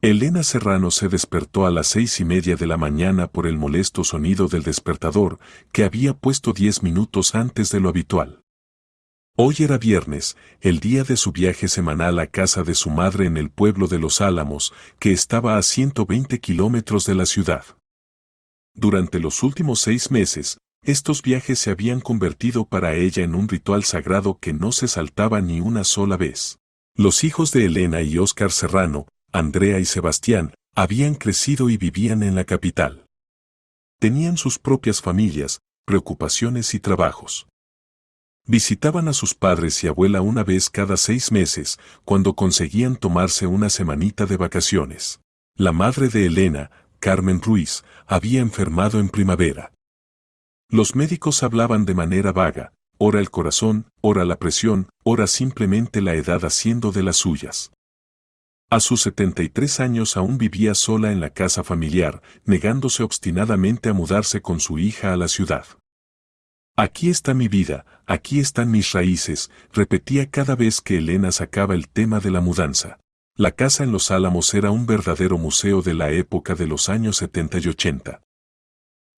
Elena Serrano se despertó a las 6:30 de la mañana por el molesto sonido del despertador que había puesto 10 minutos antes de lo habitual. Hoy era viernes, el día de su viaje semanal a casa de su madre en el pueblo de Los Álamos, que estaba a 120 kilómetros de la ciudad. Durante los últimos 6 meses, estos viajes se habían convertido para ella en un ritual sagrado que no se saltaba ni una sola vez. Los hijos de Elena y Óscar Serrano, Andrea y Sebastián, habían crecido y vivían en la capital. Tenían sus propias familias, preocupaciones y trabajos. Visitaban a sus padres y abuela una vez cada 6 meses, cuando conseguían tomarse una semanita de vacaciones. La madre de Elena, Carmen Ruiz, había enfermado en primavera. Los médicos hablaban de manera vaga, ora el corazón, ora la presión, ora simplemente la edad haciendo de las suyas. A sus 73 años aún vivía sola en la casa familiar, negándose obstinadamente a mudarse con su hija a la ciudad. Aquí está mi vida, aquí están mis raíces, repetía cada vez que Elena sacaba el tema de la mudanza. La casa en Los Álamos era un verdadero museo de la época de los años 70 y 80.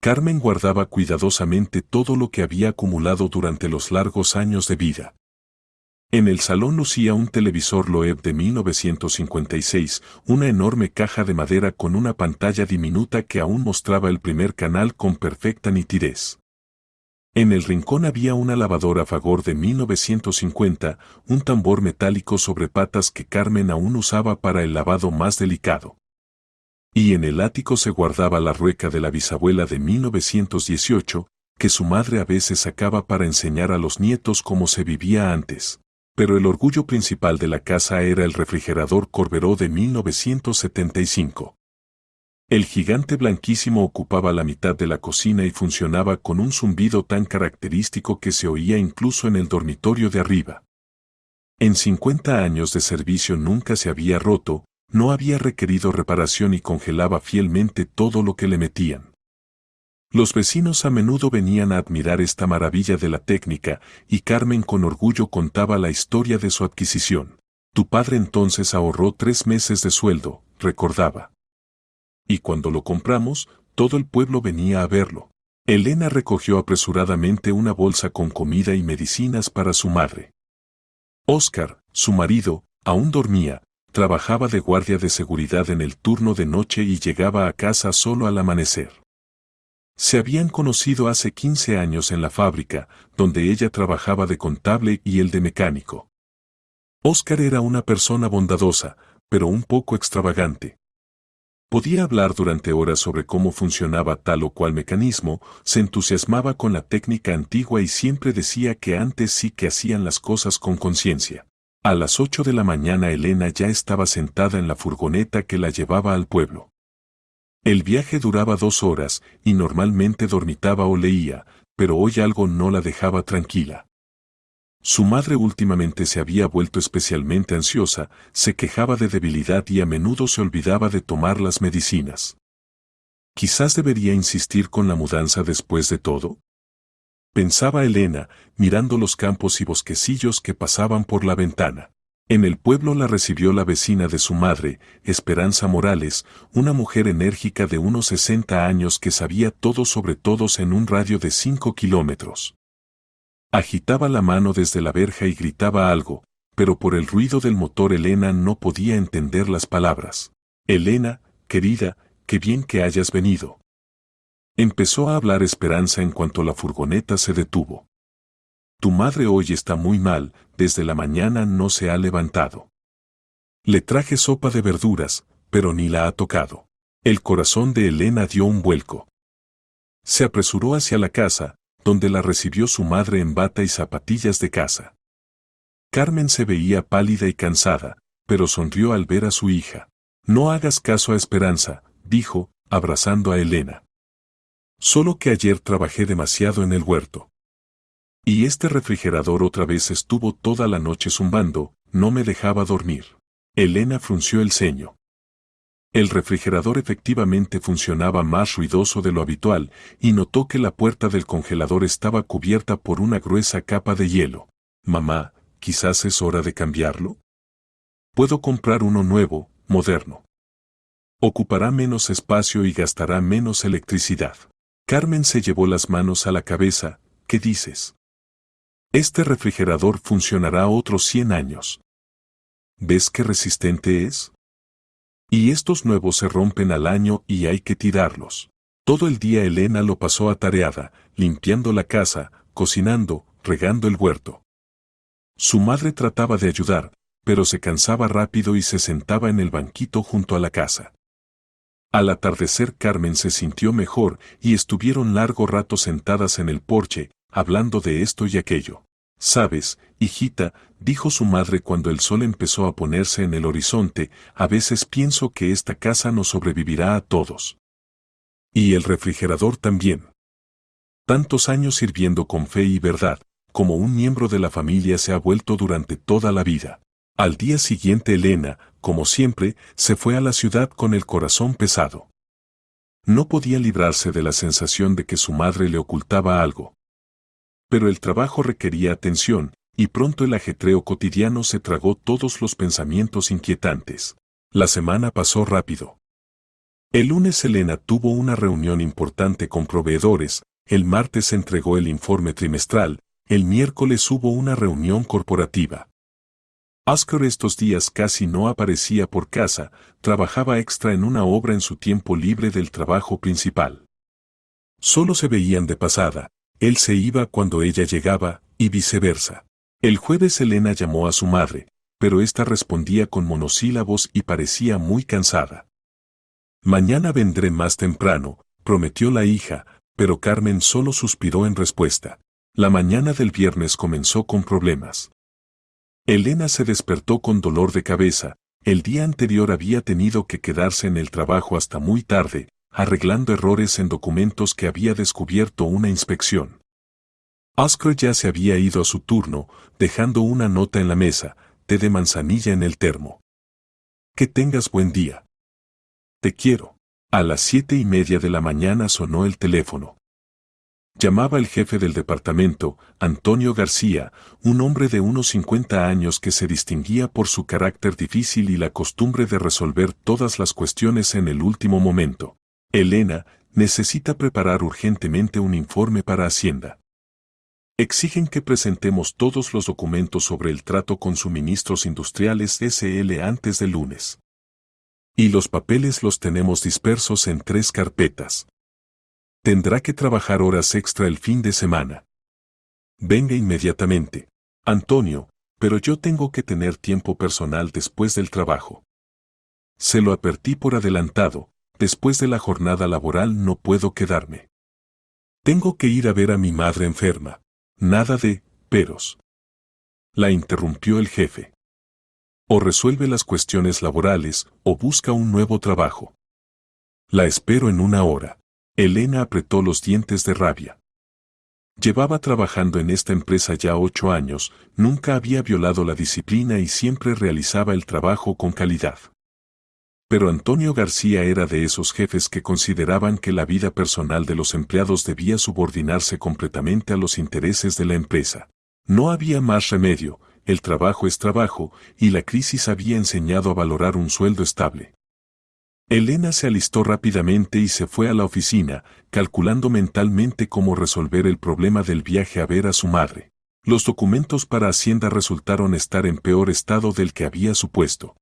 Carmen guardaba cuidadosamente todo lo que había acumulado durante los largos años de vida. En el salón lucía un televisor Loeb de 1956, una enorme caja de madera con una pantalla diminuta que aún mostraba el primer canal con perfecta nitidez. En el rincón había una lavadora Fagor de 1950, un tambor metálico sobre patas que Carmen aún usaba para el lavado más delicado. Y en el ático se guardaba la rueca de la bisabuela de 1918, que su madre a veces sacaba para enseñar a los nietos cómo se vivía antes. Pero el orgullo principal de la casa era el refrigerador Corberó de 1975. El gigante blanquísimo ocupaba la mitad de la cocina y funcionaba con un zumbido tan característico que se oía incluso en el dormitorio de arriba. En 50 años de servicio nunca se había roto, no había requerido reparación y congelaba fielmente todo lo que le metían. Los vecinos a menudo venían a admirar esta maravilla de la técnica, y Carmen con orgullo contaba la historia de su adquisición. Tu padre entonces ahorró 3 meses de sueldo, recordaba. Y cuando lo compramos, todo el pueblo venía a verlo. Elena recogió apresuradamente una bolsa con comida y medicinas para su madre. Óscar, su marido, aún dormía, trabajaba de guardia de seguridad en el turno de noche y llegaba a casa solo al amanecer. Se habían conocido hace 15 años en la fábrica, donde ella trabajaba de contable y él de mecánico. Óscar era una persona bondadosa, pero un poco extravagante. Podía hablar durante horas sobre cómo funcionaba tal o cual mecanismo, se entusiasmaba con la técnica antigua y siempre decía que antes sí que hacían las cosas con conciencia. A las 8 de la mañana Elena ya estaba sentada en la furgoneta que la llevaba al pueblo. El viaje duraba 2 horas, y normalmente dormitaba o leía, pero hoy algo no la dejaba tranquila. Su madre últimamente se había vuelto especialmente ansiosa, se quejaba de debilidad y a menudo se olvidaba de tomar las medicinas. Quizás debería insistir con la mudanza después de todo. Pensaba Elena, mirando los campos y bosquecillos que pasaban por la ventana. En el pueblo la recibió la vecina de su madre, Esperanza Morales, una mujer enérgica de unos 60 años que sabía todo sobre todos en un radio de 5 kilómetros. Agitaba la mano desde la verja y gritaba algo, pero por el ruido del motor Elena no podía entender las palabras. Elena, querida, qué bien que hayas venido. Empezó a hablar Esperanza en cuanto la furgoneta se detuvo. Tu madre hoy está muy mal, desde la mañana no se ha levantado. Le traje sopa de verduras, pero ni la ha tocado. El corazón de Elena dio un vuelco. Se apresuró hacia la casa, donde la recibió su madre en bata y zapatillas de casa. Carmen se veía pálida y cansada, pero sonrió al ver a su hija. No hagas caso a Esperanza, dijo, abrazando a Elena. Solo que ayer trabajé demasiado en el huerto. Y este refrigerador otra vez estuvo toda la noche zumbando, no me dejaba dormir. Elena frunció el ceño. El refrigerador efectivamente funcionaba más ruidoso de lo habitual, y notó que la puerta del congelador estaba cubierta por una gruesa capa de hielo. Mamá, quizás es hora de cambiarlo. Puedo comprar uno nuevo, moderno. Ocupará menos espacio y gastará menos electricidad. Carmen se llevó las manos a la cabeza. ¿Qué dices? Este refrigerador funcionará otros 100 años. ¿Ves qué resistente es? Y estos nuevos se rompen al año y hay que tirarlos. Todo el día Elena lo pasó atareada, limpiando la casa, cocinando, regando el huerto. Su madre trataba de ayudar, pero se cansaba rápido y se sentaba en el banquito junto a la casa. Al atardecer Carmen se sintió mejor y estuvieron largo rato sentadas en el porche, hablando de esto y aquello. «Sabes, hijita», dijo su madre cuando el sol empezó a ponerse en el horizonte, «a veces pienso que esta casa nos sobrevivirá a todos. Y el refrigerador también. Tantos años sirviendo con fe y verdad, como un miembro de la familia se ha vuelto durante toda la vida». Al día siguiente Elena, como siempre, se fue a la ciudad con el corazón pesado. No podía librarse de la sensación de que su madre le ocultaba algo. Pero el trabajo requería atención, y pronto el ajetreo cotidiano se tragó todos los pensamientos inquietantes. La semana pasó rápido. El lunes Elena tuvo una reunión importante con proveedores, el martes entregó el informe trimestral, el miércoles hubo una reunión corporativa. Oscar estos días casi no aparecía por casa, trabajaba extra en una obra en su tiempo libre del trabajo principal. Solo se veían de pasada, él se iba cuando ella llegaba, y viceversa. El jueves Elena llamó a su madre, pero ésta respondía con monosílabos y parecía muy cansada. «Mañana vendré más temprano», prometió la hija, pero Carmen solo suspiró en respuesta. La mañana del viernes comenzó con problemas. Elena se despertó con dolor de cabeza, el día anterior había tenido que quedarse en el trabajo hasta muy tarde, arreglando errores en documentos que había descubierto una inspección. Oscar ya se había ido a su turno, dejando una nota en la mesa, té de manzanilla en el termo. «Que tengas buen día. Te quiero». A las 7:30 de la mañana sonó el teléfono. Llamaba el jefe del departamento, Antonio García, un hombre de unos 50 años que se distinguía por su carácter difícil y la costumbre de resolver todas las cuestiones en el último momento. «Elena, necesita preparar urgentemente un informe para Hacienda. Exigen que presentemos todos los documentos sobre el trato con suministros industriales SL antes del lunes. Y los papeles los tenemos dispersos en 3 carpetas. Tendrá que trabajar horas extra el fin de semana. Venga inmediatamente. Antonio, pero yo tengo que tener tiempo personal después del trabajo. Se lo advertí por adelantado, después de la jornada laboral no puedo quedarme. Tengo que ir a ver a mi madre enferma. Nada de peros. La interrumpió el jefe. O resuelve las cuestiones laborales o busca un nuevo trabajo. La espero en 1 hora. Elena apretó los dientes de rabia. Llevaba trabajando en esta empresa ya 8 años, nunca había violado la disciplina y siempre realizaba el trabajo con calidad. Pero Antonio García era de esos jefes que consideraban que la vida personal de los empleados debía subordinarse completamente a los intereses de la empresa. No había más remedio, el trabajo es trabajo, y la crisis había enseñado a valorar un sueldo estable. Elena se alistó rápidamente y se fue a la oficina, calculando mentalmente cómo resolver el problema del viaje a ver a su madre. Los documentos para Hacienda resultaron estar en peor estado del que había supuesto.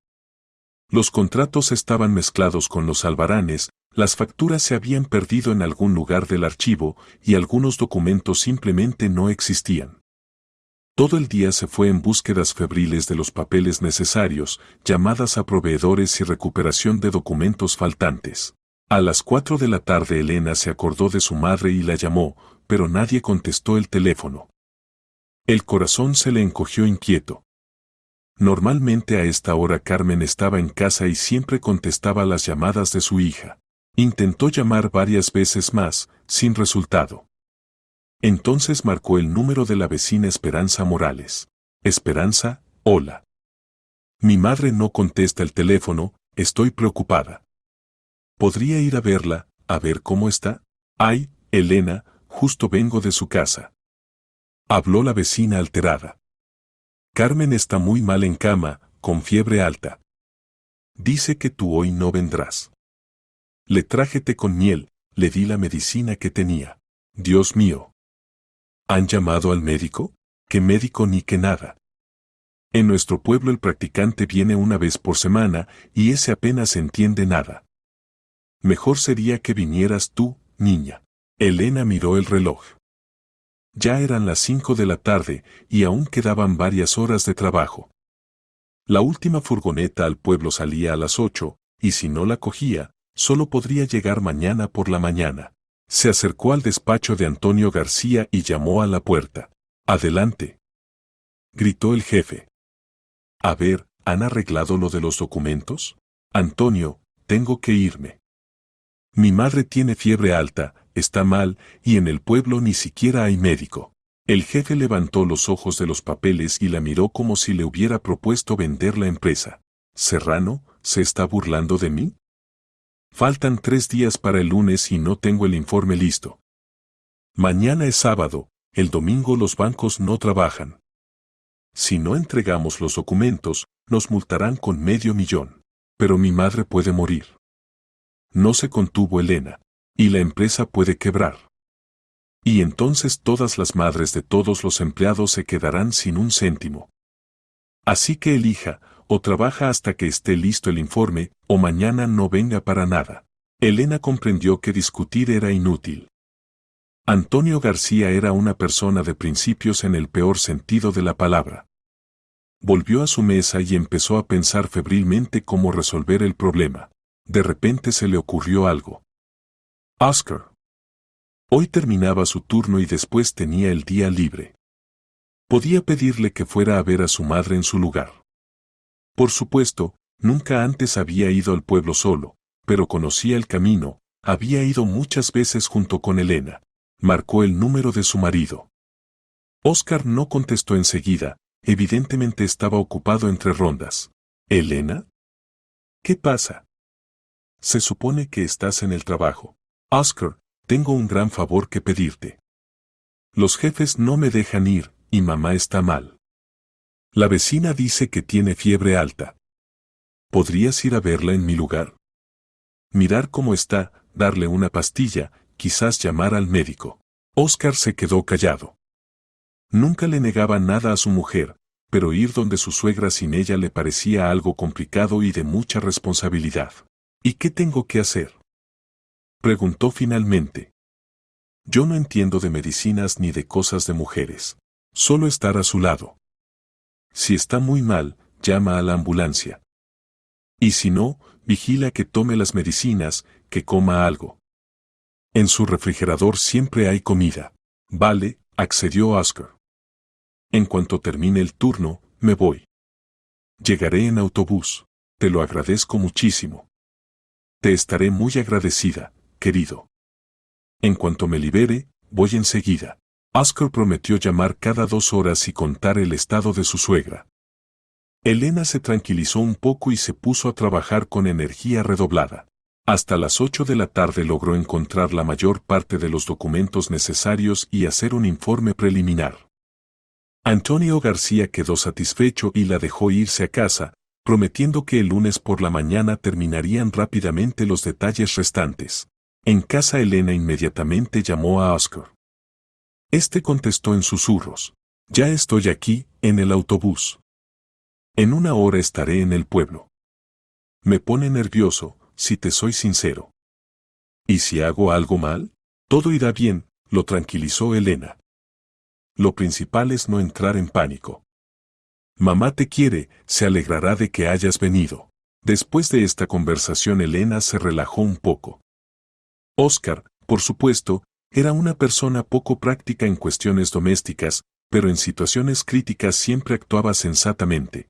Los contratos estaban mezclados con los albaranes, las facturas se habían perdido en algún lugar del archivo y algunos documentos simplemente no existían. Todo el día se fue en búsquedas febriles de los papeles necesarios, llamadas a proveedores y recuperación de documentos faltantes. A las 4 de la tarde Elena se acordó de su madre y la llamó, pero nadie contestó el teléfono. El corazón se le encogió inquieto. Normalmente a esta hora Carmen estaba en casa y siempre contestaba las llamadas de su hija. Intentó llamar varias veces más, sin resultado. Entonces marcó el número de la vecina Esperanza Morales. «Esperanza, hola. Mi madre no contesta el teléfono, estoy preocupada. ¿Podría ir a verla, a ver cómo está?» «Ay, Elena, justo vengo de su casa». Habló la vecina alterada. «Carmen está muy mal en cama, con fiebre alta. Dice que tú hoy no vendrás. Le traje té con miel, le di la medicina que tenía. Dios mío. ¿Han llamado al médico? ¿Qué médico ni qué nada? En nuestro pueblo el practicante viene una vez por semana y ese apenas entiende nada. Mejor sería que vinieras tú, niña. Elena miró el reloj. Ya eran las 5 de la tarde y aún quedaban varias horas de trabajo. La última furgoneta al pueblo salía a las 8, y si no la cogía, solo podría llegar mañana por la mañana. Se acercó al despacho de Antonio García y llamó a la puerta. «Adelante», gritó el jefe. «A ver, ¿han arreglado lo de los documentos? Antonio, tengo que irme. Mi madre tiene fiebre alta, está mal, y en el pueblo ni siquiera hay médico». El jefe levantó los ojos de los papeles y la miró como si le hubiera propuesto vender la empresa. «Serrano, ¿se está burlando de mí? Faltan 3 días para el lunes y no tengo el informe listo. Mañana es sábado, el domingo los bancos no trabajan. Si no entregamos los documentos, nos multarán con $500,000. Pero mi madre puede morir». No se contuvo Elena. «Y la empresa puede quebrar. Y entonces todas las madres de todos los empleados se quedarán sin un céntimo. Así que elija, o trabaja hasta que esté listo el informe, o mañana no venga para nada». Elena comprendió que discutir era inútil. Antonio García era una persona de principios en el peor sentido de la palabra. Volvió a su mesa y empezó a pensar febrilmente cómo resolver el problema. De repente se le ocurrió algo. Oscar. Hoy terminaba su turno y después tenía el día libre. Podía pedirle que fuera a ver a su madre en su lugar. Por supuesto, nunca antes había ido al pueblo solo, pero conocía el camino, había ido muchas veces junto con Elena. Marcó el número de su marido. Oscar no contestó enseguida, evidentemente estaba ocupado entre rondas. «¿Elena? ¿Qué pasa? Se supone que estás en el trabajo. Oscar, tengo un gran favor que pedirte. Los jefes no me dejan ir, y mamá está mal. La vecina dice que tiene fiebre alta. ¿Podrías ir a verla en mi lugar? Mirar cómo está, darle una pastilla, quizás llamar al médico». Oscar se quedó callado. Nunca le negaba nada a su mujer, pero ir donde su suegra sin ella le parecía algo complicado y de mucha responsabilidad. «¿Y qué tengo que hacer?», preguntó finalmente. «Yo no entiendo de medicinas ni de cosas de mujeres. Solo estar a su lado. Si está muy mal, llama a la ambulancia. Y si no, vigila que tome las medicinas, que coma algo. En su refrigerador siempre hay comida». «Vale», accedió Oscar. «En cuanto termine el turno, me voy. Llegaré en autobús. Te lo agradezco muchísimo». «Te estaré muy agradecida, querido. En cuanto me libere, voy enseguida». Oscar prometió llamar cada 2 horas y contar el estado de su suegra. Elena se tranquilizó un poco y se puso a trabajar con energía redoblada. Hasta las 8 de la tarde logró encontrar la mayor parte de los documentos necesarios y hacer un informe preliminar. Antonio García quedó satisfecho y la dejó irse a casa, prometiendo que el lunes por la mañana terminarían rápidamente los detalles restantes. En casa Elena inmediatamente llamó a Oscar. Este contestó en susurros. «Ya estoy aquí, en el autobús. En 1 hora estaré en el pueblo. Me pone nervioso, si te soy sincero». «¿Y si hago algo mal? Todo irá bien», lo tranquilizó Elena. «Lo principal es no entrar en pánico. Mamá te quiere, se alegrará de que hayas venido». Después de esta conversación Elena se relajó un poco. Oscar, por supuesto, era una persona poco práctica en cuestiones domésticas, pero en situaciones críticas siempre actuaba sensatamente.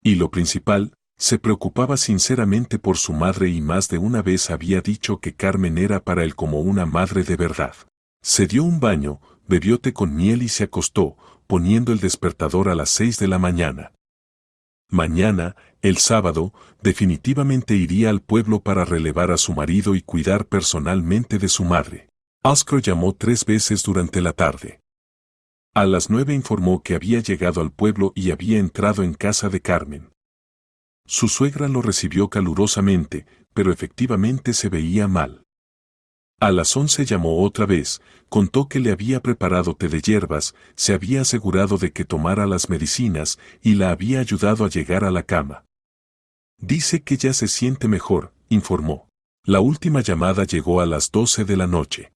Y lo principal, se preocupaba sinceramente por su madre y más de una vez había dicho que Carmen era para él como una madre de verdad. Se dio un baño, bebió té con miel y se acostó, poniendo el despertador a las 6 de la mañana. Mañana, el sábado, definitivamente iría al pueblo para relevar a su marido y cuidar personalmente de su madre. Oscar llamó 3 veces durante la tarde. A las 9 informó que había llegado al pueblo y había entrado en casa de Carmen. Su suegra lo recibió calurosamente, pero efectivamente se veía mal. A las 11 llamó otra vez, contó que le había preparado té de hierbas, se había asegurado de que tomara las medicinas y la había ayudado a llegar a la cama. Dice que ya se siente mejor, informó. La última llamada llegó a las 12 de la noche.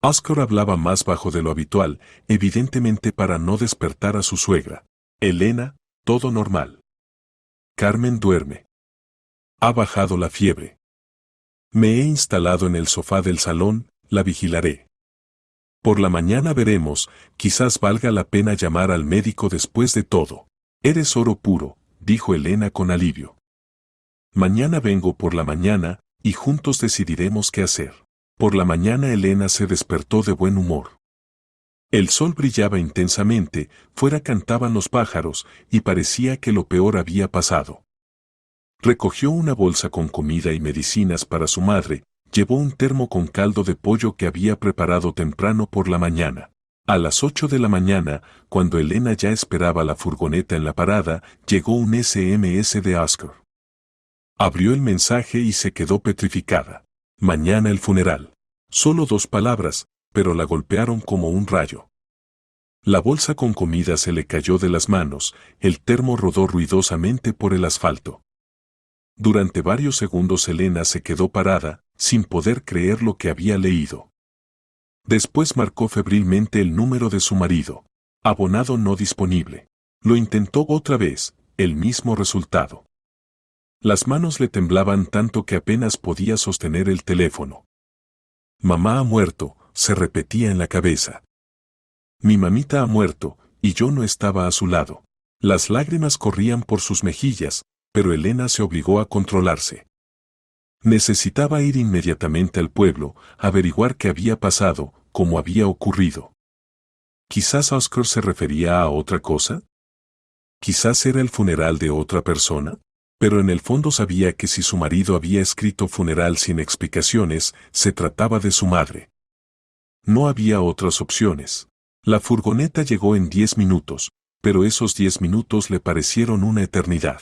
Oscar hablaba más bajo de lo habitual, evidentemente para no despertar a su suegra. Elena, todo normal. Carmen duerme. Ha bajado la fiebre. Me he instalado en el sofá del salón, la vigilaré. Por la mañana veremos, quizás valga la pena llamar al médico después de todo. Eres oro puro, dijo Elena con alivio. Mañana vengo por la mañana, y juntos decidiremos qué hacer. Por la mañana Elena se despertó de buen humor. El sol brillaba intensamente, fuera cantaban los pájaros, y parecía que lo peor había pasado. Recogió una bolsa con comida y medicinas para su madre, llevó un termo con caldo de pollo que había preparado temprano por la mañana. A las 8 de la mañana, cuando Elena ya esperaba la furgoneta en la parada, llegó un SMS de Oscar. Abrió el mensaje y se quedó petrificada. Mañana el funeral. Solo 2 palabras, pero la golpearon como un rayo. La bolsa con comida se le cayó de las manos, el termo rodó ruidosamente por el asfalto. Durante varios segundos Elena se quedó parada, sin poder creer lo que había leído. Después marcó febrilmente el número de su marido. Abonado no disponible. Lo intentó otra vez, el mismo resultado. Las manos le temblaban tanto que apenas podía sostener el teléfono. Mamá ha muerto, se repetía en la cabeza. Mi mamita ha muerto, y yo no estaba a su lado. Las lágrimas corrían por sus mejillas, pero Elena se obligó a controlarse. Necesitaba ir inmediatamente al pueblo, averiguar qué había pasado, cómo había ocurrido. ¿Quizás Oscar se refería a otra cosa? ¿Quizás era el funeral de otra persona? Pero en el fondo sabía que si su marido había escrito funeral sin explicaciones, se trataba de su madre. No había otras opciones. La furgoneta llegó en 10 minutos, pero esos 10 minutos le parecieron una eternidad.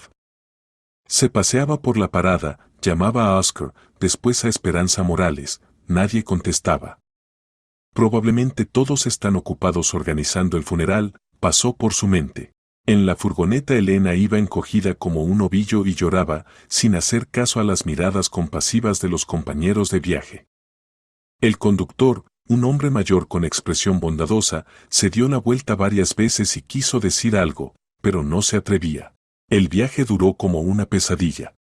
Se paseaba por la parada, llamaba a Oscar, después a Esperanza Morales, nadie contestaba. Probablemente todos están ocupados organizando el funeral, pasó por su mente. En la furgoneta Elena iba encogida como un ovillo y lloraba, sin hacer caso a las miradas compasivas de los compañeros de viaje. El conductor, un hombre mayor con expresión bondadosa, se dio la vuelta varias veces y quiso decir algo, pero no se atrevía. El viaje duró como una pesadilla.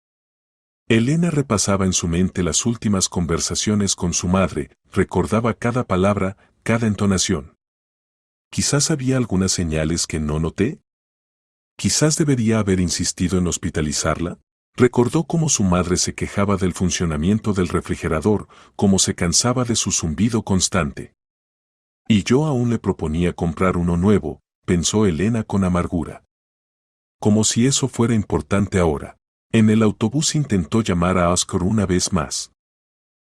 Elena repasaba en su mente las últimas conversaciones con su madre, recordaba cada palabra, cada entonación. Quizás había algunas señales que no noté. Quizás debería haber insistido en hospitalizarla. Recordó cómo su madre se quejaba del funcionamiento del refrigerador, cómo se cansaba de su zumbido constante. Y yo aún le proponía comprar uno nuevo, pensó Elena con amargura. Como si eso fuera importante ahora. En el autobús intentó llamar a Oscar una vez más.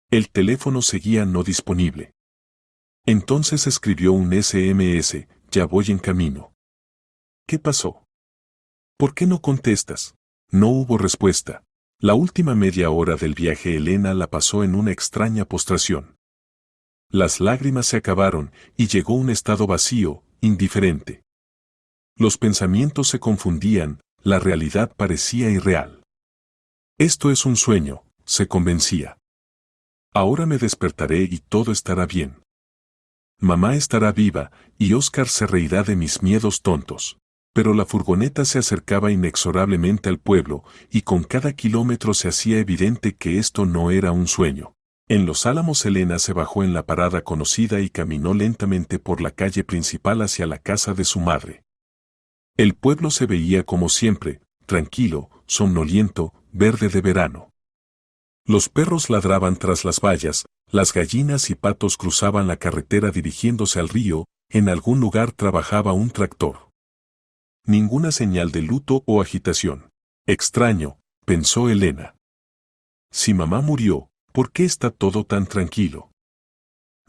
El teléfono seguía no disponible. Entonces escribió un SMS, ya voy en camino. ¿Qué pasó? ¿Por qué no contestas? No hubo respuesta. La última media hora del viaje Elena la pasó en una extraña postración. Las lágrimas se acabaron y llegó un estado vacío, indiferente. Los pensamientos se confundían, la realidad parecía irreal. Esto es un sueño, se convencía. Ahora me despertaré y todo estará bien. Mamá estará viva, y Oscar se reirá de mis miedos tontos. Pero la furgoneta se acercaba inexorablemente al pueblo, y con cada kilómetro se hacía evidente que esto no era un sueño. En Los Álamos Elena se bajó en la parada conocida y caminó lentamente por la calle principal hacia la casa de su madre. El pueblo se veía como siempre, tranquilo, somnoliento, verde de verano. Los perros ladraban tras las vallas, las gallinas y patos cruzaban la carretera dirigiéndose al río, en algún lugar trabajaba un tractor. Ninguna señal de luto o agitación. Extraño, pensó Elena. Si mamá murió, ¿por qué está todo tan tranquilo?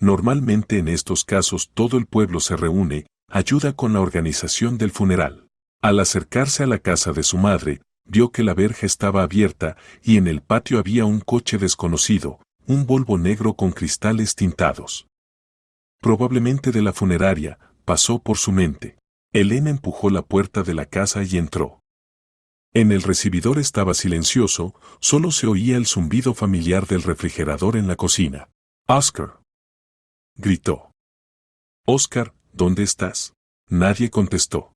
Normalmente en estos casos todo el pueblo se reúne, ayuda con la organización del funeral. Al acercarse a la casa de su madre, vio que la verja estaba abierta y en el patio había un coche desconocido, un Volvo negro con cristales tintados. Probablemente de la funeraria, pasó por su mente. Elena empujó la puerta de la casa y entró. En el recibidor estaba silencioso, solo se oía el zumbido familiar del refrigerador en la cocina. «Oscar», gritó. «Oscar, ¿dónde estás?» Nadie contestó.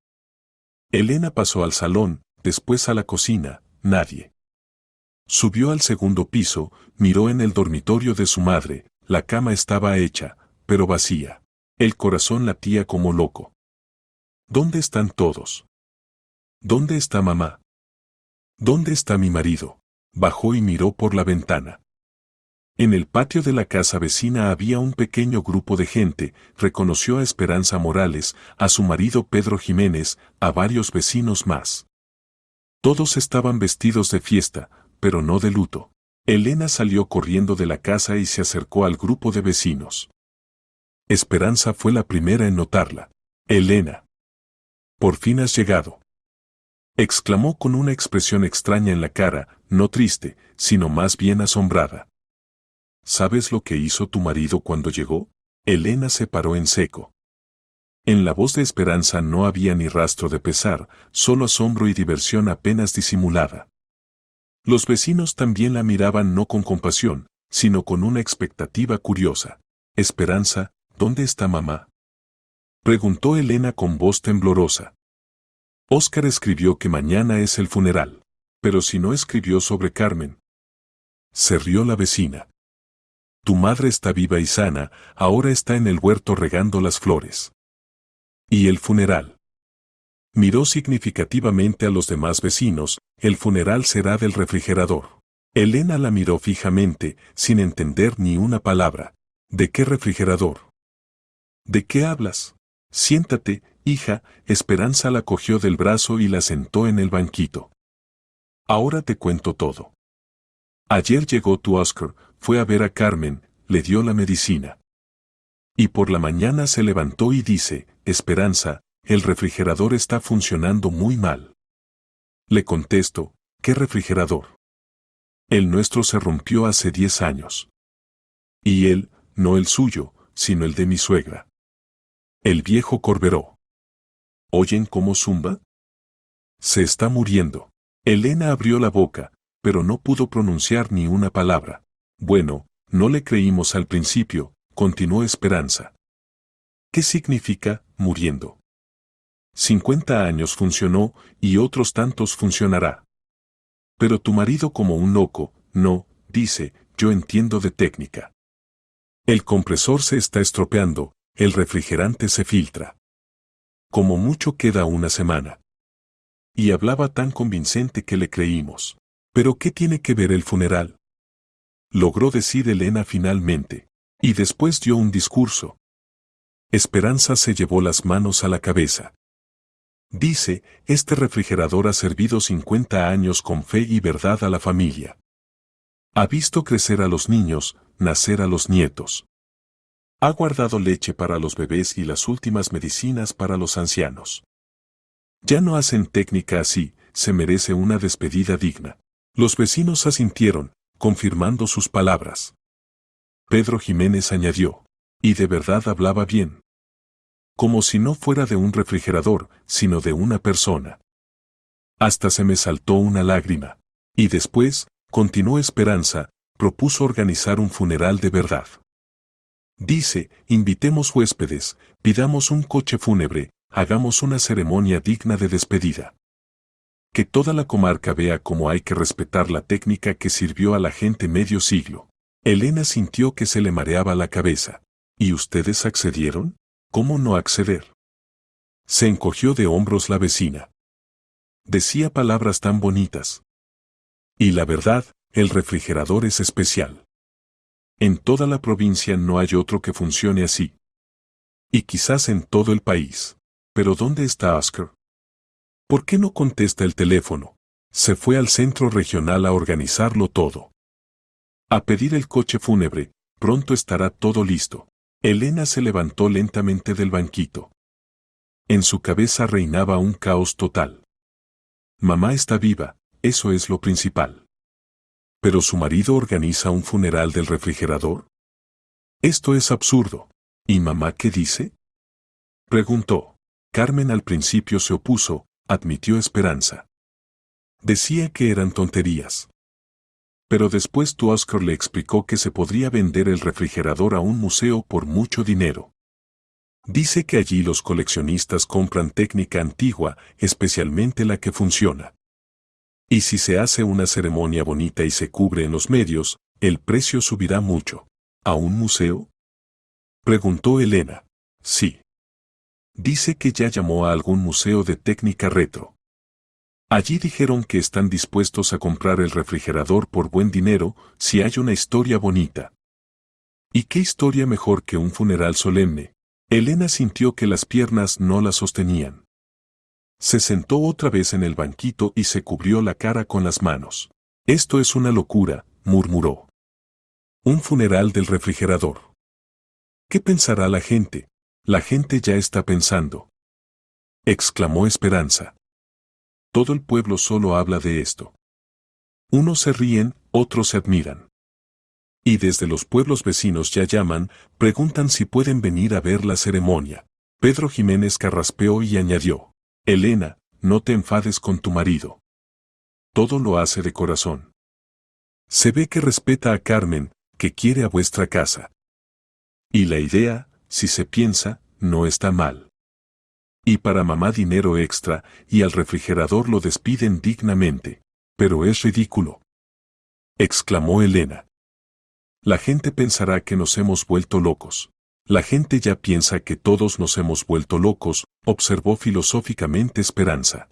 Elena pasó al salón, después a la cocina, nadie. Subió al segundo piso, miró en el dormitorio de su madre, la cama estaba hecha, pero vacía. El corazón latía como loco. ¿Dónde están todos? ¿Dónde está mamá? ¿Dónde está mi marido? Bajó y miró por la ventana. En el patio de la casa vecina había un pequeño grupo de gente, reconoció a Esperanza Morales, a su marido Pedro Jiménez, a varios vecinos más. Todos estaban vestidos de fiesta, pero no de luto. Elena salió corriendo de la casa y se acercó al grupo de vecinos. Esperanza fue la primera en notarla. «Elena, por fin has llegado», exclamó con una expresión extraña en la cara, no triste, sino más bien asombrada. «¿Sabes lo que hizo tu marido cuando llegó?» Elena se paró en seco. En la voz de Esperanza no había ni rastro de pesar, solo asombro y diversión apenas disimulada. Los vecinos también la miraban no con compasión, sino con una expectativa curiosa. «Esperanza, ¿dónde está mamá?», preguntó Elena con voz temblorosa. «Óscar escribió que mañana es el funeral. Pero si no escribió sobre Carmen». Se rió la vecina. «Tu madre está viva y sana, ahora está en el huerto regando las flores». «¿Y el funeral?». Miró significativamente a los demás vecinos, «El funeral será del refrigerador». Elena la miró fijamente, sin entender ni una palabra. «¿De qué refrigerador? ¿De qué hablas? Siéntate, hija». Esperanza la cogió del brazo y la sentó en el banquito. «Ahora te cuento todo. Ayer llegó tu Oscar, fue a ver a Carmen, le dio la medicina. Y por la mañana se levantó y dice, Esperanza, el refrigerador está funcionando muy mal». Le contesto, «¿Qué refrigerador?». «El nuestro se rompió hace 10 años. Y él, no el suyo, sino el de mi suegra». El viejo corberó. «¿Oyen cómo zumba? Se está muriendo». Elena abrió la boca, pero no pudo pronunciar ni una palabra. «Bueno, no le creímos al principio», continuó Esperanza. «¿Qué significa, muriendo? 50 años funcionó y otros tantos funcionará. Pero tu marido como un loco, no, dice, yo entiendo de técnica. El compresor se está estropeando, el refrigerante se filtra. Como mucho queda una semana». Y hablaba tan convincente que le creímos. «¿Pero qué tiene que ver el funeral?», logró decir Elena finalmente. Y después dio un discurso. Esperanza se llevó las manos a la cabeza. Dice, este refrigerador ha servido 50 años con fe y verdad a la familia. Ha visto crecer a los niños, nacer a los nietos. Ha guardado leche para los bebés y las últimas medicinas para los ancianos. Ya no hacen técnica así, se merece una despedida digna». Los vecinos asintieron, confirmando sus palabras. Pedro Jiménez añadió, «Y de verdad hablaba bien. Como si no fuera de un refrigerador, sino de una persona». Hasta se me saltó una lágrima. Y después, continuó Esperanza, propuso organizar un funeral de verdad. Dice, invitemos huéspedes, pidamos un coche fúnebre, hagamos una ceremonia digna de despedida. Que toda la comarca vea cómo hay que respetar la técnica que sirvió a la gente medio siglo. Elena sintió que se le mareaba la cabeza. ¿Y ustedes accedieron? ¿Cómo no acceder? Se encogió de hombros la vecina. Decía palabras tan bonitas. Y la verdad, el refrigerador es especial. En toda la provincia no hay otro que funcione así. Y quizás en todo el país. Pero ¿dónde está Oscar? ¿Por qué no contesta el teléfono? Se fue al centro regional a organizarlo todo. A pedir el coche fúnebre, pronto estará todo listo. Elena se levantó lentamente del banquito. En su cabeza reinaba un caos total. Mamá está viva, eso es lo principal. ¿Pero su marido organiza un funeral del refrigerador? Esto es absurdo. ¿Y mamá qué dice? Preguntó. Carmen al principio se opuso, admitió Esperanza. Decía que eran tonterías. Pero después Oscar le explicó que se podría vender el refrigerador a un museo por mucho dinero. Dice que allí los coleccionistas compran técnica antigua, especialmente la que funciona. Y si se hace una ceremonia bonita y se cubre en los medios, el precio subirá mucho. ¿A un museo? Preguntó Elena. Sí. Dice que ya llamó a algún museo de técnica retro. Allí dijeron que están dispuestos a comprar el refrigerador por buen dinero si hay una historia bonita. ¿Y qué historia mejor que un funeral solemne? Elena sintió que las piernas no la sostenían. Se sentó otra vez en el banquito y se cubrió la cara con las manos. Esto es una locura, murmuró. Un funeral del refrigerador. ¿Qué pensará la gente? La gente ya está pensando. Exclamó Esperanza. Todo el pueblo solo habla de esto. Unos se ríen, otros se admiran. Y desde los pueblos vecinos ya llaman, preguntan si pueden venir a ver la ceremonia. Pedro Jiménez carraspeó y añadió: Elena, no te enfades con tu marido. Todo lo hace de corazón. Se ve que respeta a Carmen, que quiere a vuestra casa. Y la idea, si se piensa, no está mal. Y para mamá dinero extra, y al refrigerador lo despiden dignamente. Pero es ridículo. Exclamó Elena. La gente pensará que nos hemos vuelto locos. La gente ya piensa que todos nos hemos vuelto locos, observó filosóficamente Esperanza.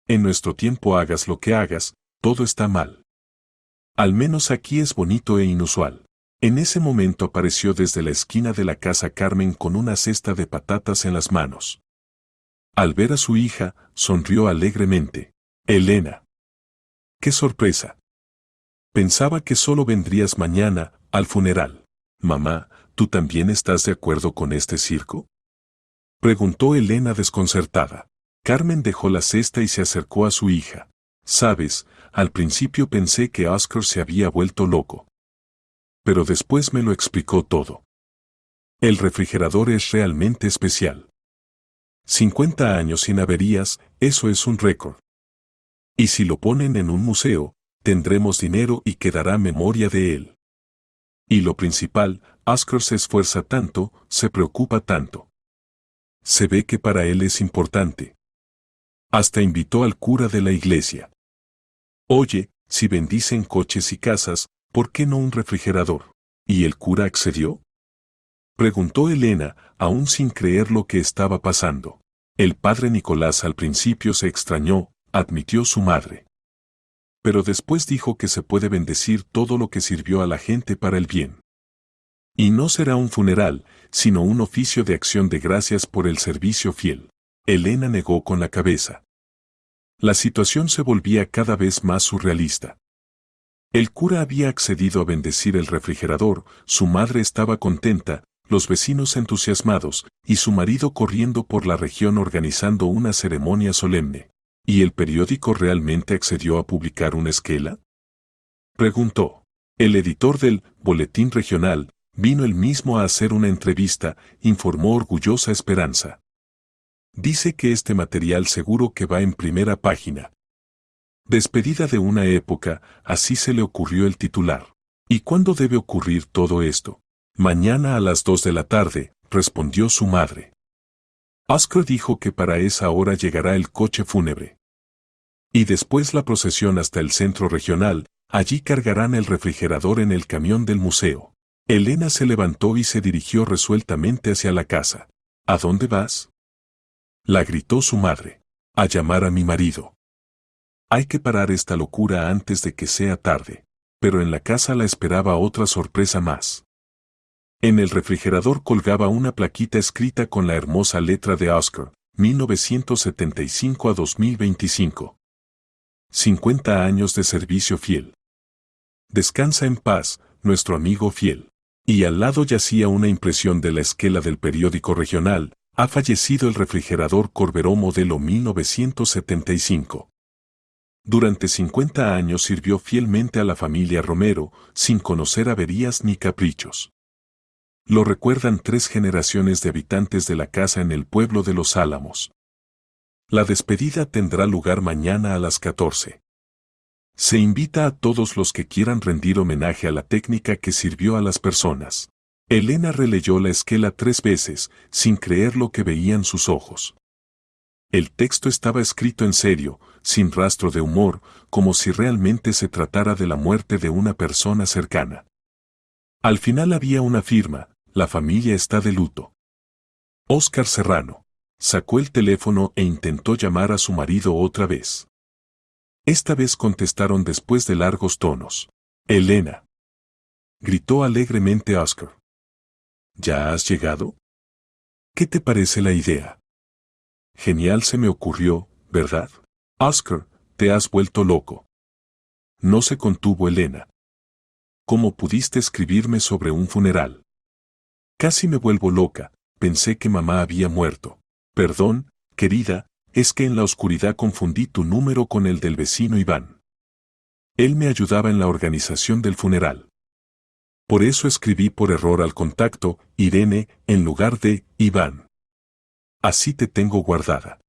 En nuestro tiempo hagas lo que hagas, todo está mal. Al menos aquí es bonito e inusual. En ese momento apareció desde la esquina de la casa Carmen con una cesta de patatas en las manos. Al ver a su hija, sonrió alegremente. Elena. ¡Qué sorpresa! Pensaba que solo vendrías mañana, al funeral. Mamá, ¿tú también estás de acuerdo con este circo? Preguntó Elena desconcertada. Carmen dejó la cesta y se acercó a su hija. Sabes, al principio pensé que Oscar se había vuelto loco. Pero después me lo explicó todo. El refrigerador es realmente especial. 50 años sin averías, eso es un récord. Y si lo ponen en un museo, tendremos dinero y quedará memoria de él. Y lo principal, Oscar se esfuerza tanto, se preocupa tanto. Se ve que para él es importante. Hasta invitó al cura de la iglesia. Oye, si bendicen coches y casas, ¿por qué no un refrigerador? ¿Y el cura accedió? Preguntó Elena, aún sin creer lo que estaba pasando. El padre Nicolás al principio se extrañó, admitió su madre. Pero después dijo que se puede bendecir todo lo que sirvió a la gente para el bien. Y no será un funeral, sino un oficio de acción de gracias por el servicio fiel. Elena negó con la cabeza. La situación se volvía cada vez más surrealista. El cura había accedido a bendecir el refrigerador, su madre estaba contenta, los vecinos entusiasmados, y su marido corriendo por la región organizando una ceremonia solemne. ¿Y el periódico realmente accedió a publicar una esquela? Preguntó. El editor del Boletín Regional vino él mismo a hacer una entrevista, informó orgullosa Esperanza. Dice que este material seguro que va en primera página. Despedida de una época, así se le ocurrió el titular. ¿Y cuándo debe ocurrir todo esto? Mañana a las 2 de la tarde, respondió su madre. Oscar dijo que para esa hora llegará el coche fúnebre. Y después la procesión hasta el centro regional, allí cargarán el refrigerador en el camión del museo. Elena se levantó y se dirigió resueltamente hacia la casa. ¿A dónde vas? La gritó su madre. A llamar a mi marido. Hay que parar esta locura antes de que sea tarde. Pero en la casa la esperaba otra sorpresa más. En el refrigerador colgaba una plaquita escrita con la hermosa letra de Oscar, 1975 a 2025. 50 años de servicio fiel. Descansa en paz, nuestro amigo fiel. Y al lado yacía una impresión de la esquela del periódico regional, ha fallecido el refrigerador Corberó modelo 1975. Durante 50 años sirvió fielmente a la familia Romero, sin conocer averías ni caprichos. Lo recuerdan 3 generaciones de habitantes de la casa en el pueblo de Los Álamos. La despedida tendrá lugar mañana a las 14. Se invita a todos los que quieran rendir homenaje a la técnica que sirvió a las personas. Elena releyó la esquela 3 veces, sin creer lo que veían sus ojos. El texto estaba escrito en serio, sin rastro de humor, como si realmente se tratara de la muerte de una persona cercana. Al final había una firma: la familia está de luto. Óscar Serrano sacó el teléfono e intentó llamar a su marido otra vez. Esta vez contestaron después de largos tonos. Elena, gritó alegremente Óscar. ¿Ya has llegado? ¿Qué te parece la idea? Genial, se me ocurrió, ¿verdad? Óscar, te has vuelto loco. No se contuvo Elena. ¿Cómo pudiste escribirme sobre un funeral? Casi me vuelvo loca, pensé que mamá había muerto. Perdón, querida, es que en la oscuridad confundí tu número con el del vecino Iván. Él me ayudaba en la organización del funeral. Por eso escribí por error al contacto, Irene, en lugar de Iván. Así te tengo guardada.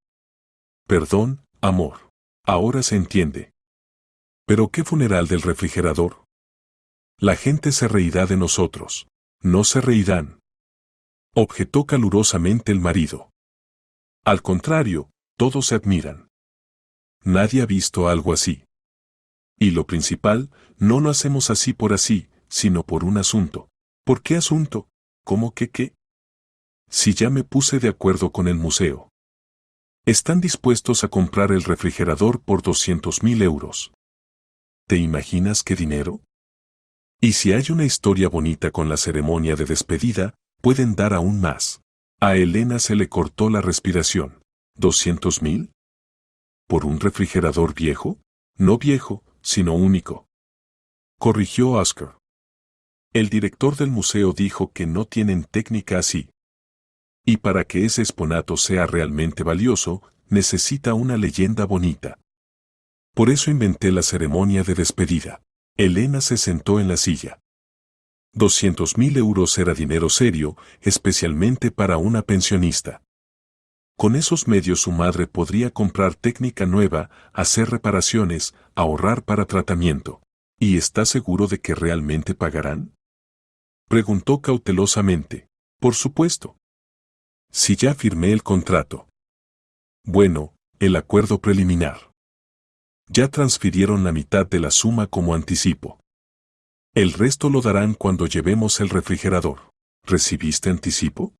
Perdón, amor. Ahora se entiende. ¿Pero qué funeral del refrigerador? La gente se reirá de nosotros. No se reirán, objetó calurosamente el marido. Al contrario, todos se admiran. Nadie ha visto algo así. Y lo principal, no lo hacemos así por así, sino por un asunto. ¿Por qué asunto? ¿Cómo que qué? Si ya me puse de acuerdo con el museo. Están dispuestos a comprar el refrigerador por 200.000 euros. ¿Te imaginas qué dinero? Y si hay una historia bonita con la ceremonia de despedida, pueden dar aún más. A Elena se le cortó la respiración. ¿200.000? ¿Por un refrigerador viejo? No viejo, sino único. Corrigió Óscar. El director del museo dijo que no tienen técnica así. Y para que ese exponato sea realmente valioso, necesita una leyenda bonita. Por eso inventé la ceremonia de despedida. Elena se sentó en la silla. 200.000 euros era dinero serio, especialmente para una pensionista. Con esos medios su madre podría comprar técnica nueva, hacer reparaciones, ahorrar para tratamiento. ¿Y está seguro de que realmente pagarán? Preguntó cautelosamente. Por supuesto. Si ya firmé el contrato. Bueno, el acuerdo preliminar. Ya transfirieron la mitad de la suma como anticipo. El resto lo darán cuando llevemos el refrigerador. ¿Recibiste anticipo?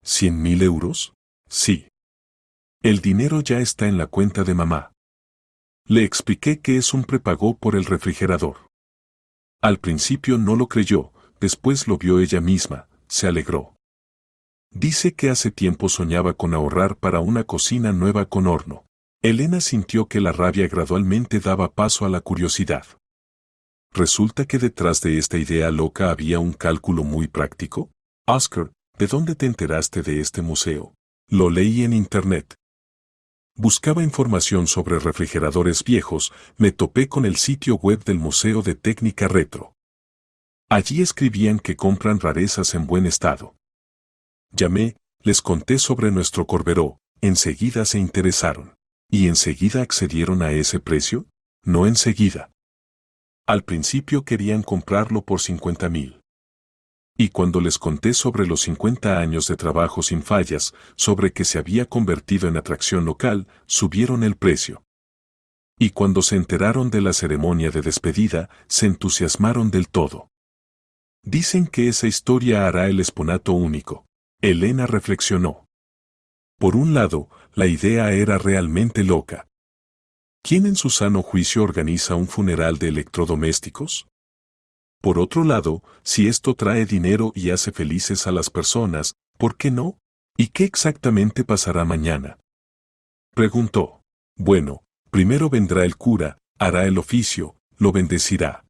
¿100.000 euros? Sí. El dinero ya está en la cuenta de mamá. Le expliqué que es un prepago por el refrigerador. Al principio no lo creyó, después lo vio ella misma, se alegró. Dice que hace tiempo soñaba con ahorrar para una cocina nueva con horno. Elena sintió que la rabia gradualmente daba paso a la curiosidad. Resulta que detrás de esta idea loca había un cálculo muy práctico. Óscar, ¿de dónde te enteraste de este museo? Lo leí en internet. Buscaba información sobre refrigeradores viejos, me topé con el sitio web del Museo de Técnica Retro. Allí escribían que compran rarezas en buen estado. Llamé, les conté sobre nuestro Corberó, enseguida se interesaron. ¿Y enseguida accedieron a ese precio? No enseguida. Al principio querían comprarlo por 50.000. Y cuando les conté sobre los 50 años de trabajo sin fallas, sobre que se había convertido en atracción local, subieron el precio. Y cuando se enteraron de la ceremonia de despedida, se entusiasmaron del todo. Dicen que esa historia hará el exponato único. Elena reflexionó. Por un lado, la idea era realmente loca. ¿Quién en su sano juicio organiza un funeral de electrodomésticos? Por otro lado, si esto trae dinero y hace felices a las personas, ¿por qué no? ¿Y qué exactamente pasará mañana? Preguntó. Bueno, primero vendrá el cura, hará el oficio, lo bendecirá.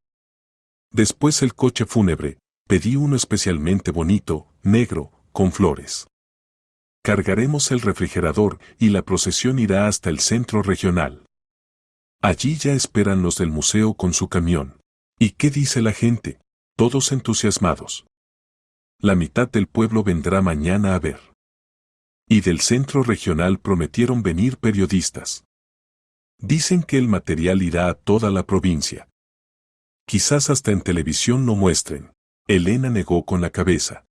Después el coche fúnebre, pedí uno especialmente bonito, negro, con flores. Cargaremos el refrigerador y la procesión irá hasta el centro regional. Allí ya esperan los del museo con su camión. ¿Y qué dice la gente? Todos entusiasmados. La mitad del pueblo vendrá mañana a ver. Y del centro regional prometieron venir periodistas. Dicen que el material irá a toda la provincia. Quizás hasta en televisión lo muestren. Elena negó con la cabeza.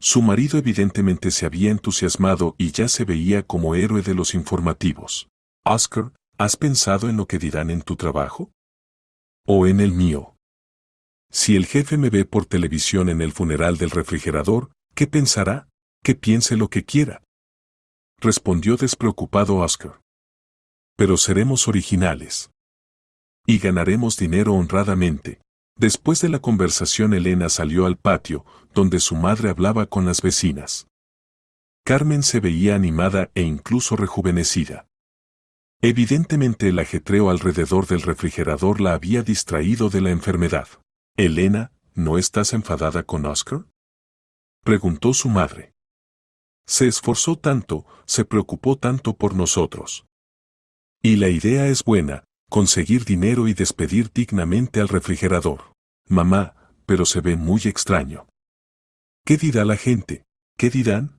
Su marido evidentemente se había entusiasmado y ya se veía como héroe de los informativos. Oscar, ¿has pensado en lo que dirán en tu trabajo? ¿O en el mío? Si el jefe me ve por televisión en el funeral del refrigerador, ¿qué pensará? Que piense lo que quiera. Respondió despreocupado Oscar. Pero seremos originales. Y ganaremos dinero honradamente. Después de la conversación, Elena salió al patio, donde su madre hablaba con las vecinas. Carmen se veía animada e incluso rejuvenecida. Evidentemente el ajetreo alrededor del refrigerador la había distraído de la enfermedad. Elena, ¿no estás enfadada con Oscar? Preguntó su madre. Se esforzó tanto, se preocupó tanto por nosotros. Y la idea es buena, conseguir dinero y despedir dignamente al refrigerador. Mamá, pero se ve muy extraño. ¿Qué dirá la gente? ¿Qué dirán?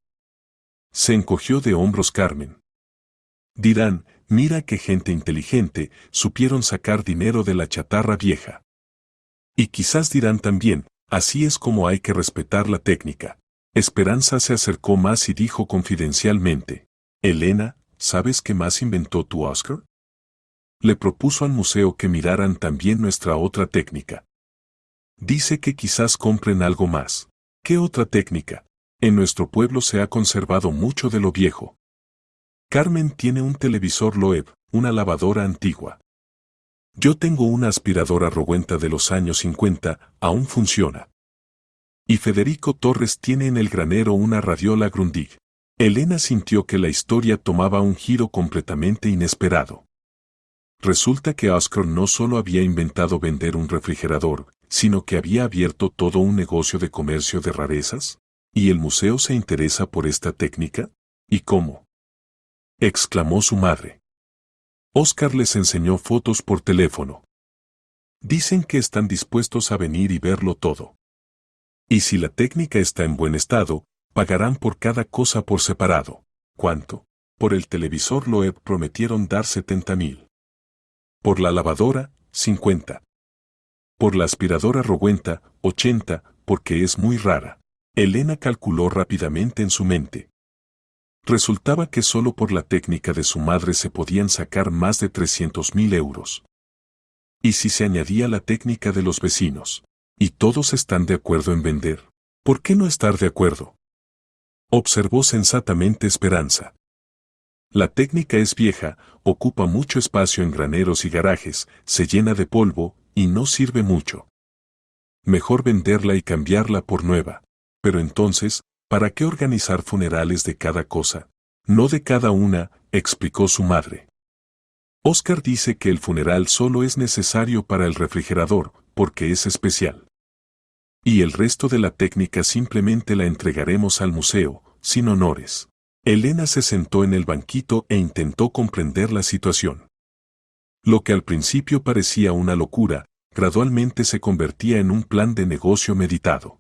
Se encogió de hombros Carmen. Dirán, mira qué gente inteligente, supieron sacar dinero de la chatarra vieja. Y quizás dirán también, así es como hay que respetar la técnica. Esperanza se acercó más y dijo confidencialmente, Elena, ¿sabes qué más inventó tu Oscar? Le propuso al museo que miraran también nuestra otra técnica. Dice que quizás compren algo más. ¿Qué otra técnica? En nuestro pueblo se ha conservado mucho de lo viejo. Carmen tiene un televisor Loeb, una lavadora antigua. Yo tengo una aspiradora Rowenta de los años 50, aún funciona. Y Federico Torres tiene en el granero una radiola Grundig. Elena sintió que la historia tomaba un giro completamente inesperado. Resulta que Oscar no solo había inventado vender un refrigerador, sino que había abierto todo un negocio de comercio de rarezas. ¿Y el museo se interesa por esta técnica? ¿Y cómo? Exclamó su madre. Oscar les enseñó fotos por teléfono. Dicen que están dispuestos a venir y verlo todo. Y si la técnica está en buen estado, pagarán por cada cosa por separado. ¿Cuánto? Por el televisor Loeb prometieron dar 70,000. Por la lavadora, 50. Por la aspiradora Rowenta, 80, porque es muy rara. Elena calculó rápidamente en su mente. Resultaba que solo por la técnica de su madre se podían sacar más de 300,000 euros. ¿Y si se añadía la técnica de los vecinos? ¿Y todos están de acuerdo en vender? ¿Por qué no estar de acuerdo? Observó sensatamente Esperanza. La técnica es vieja, ocupa mucho espacio en graneros y garajes, se llena de polvo, y no sirve mucho. Mejor venderla y cambiarla por nueva. Pero entonces, ¿para qué organizar funerales de cada cosa? No de cada una, explicó su madre. Oscar dice que el funeral solo es necesario para el refrigerador, porque es especial. Y el resto de la técnica simplemente la entregaremos al museo, sin honores. Elena se sentó en el banquito e intentó comprender la situación. Lo que al principio parecía una locura, gradualmente se convertía en un plan de negocio meditado.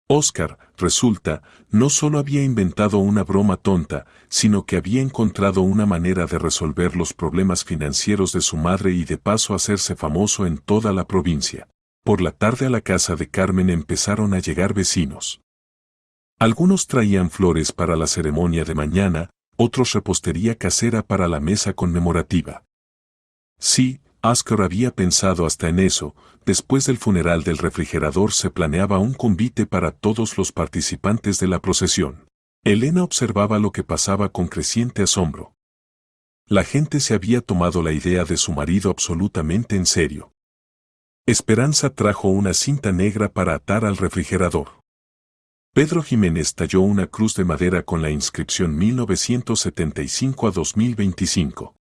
Oscar, resulta, no solo había inventado una broma tonta, sino que había encontrado una manera de resolver los problemas financieros de su madre y de paso hacerse famoso en toda la provincia. Por la tarde a la casa de Carmen empezaron a llegar vecinos. Algunos traían flores para la ceremonia de mañana, otros repostería casera para la mesa conmemorativa. Sí, Oscar había pensado hasta en eso. Después del funeral del refrigerador se planeaba un convite para todos los participantes de la procesión. Elena observaba lo que pasaba con creciente asombro. La gente se había tomado la idea de su marido absolutamente en serio. Esperanza trajo una cinta negra para atar al refrigerador. Pedro Jiménez talló una cruz de madera con la inscripción 1975 a 2025.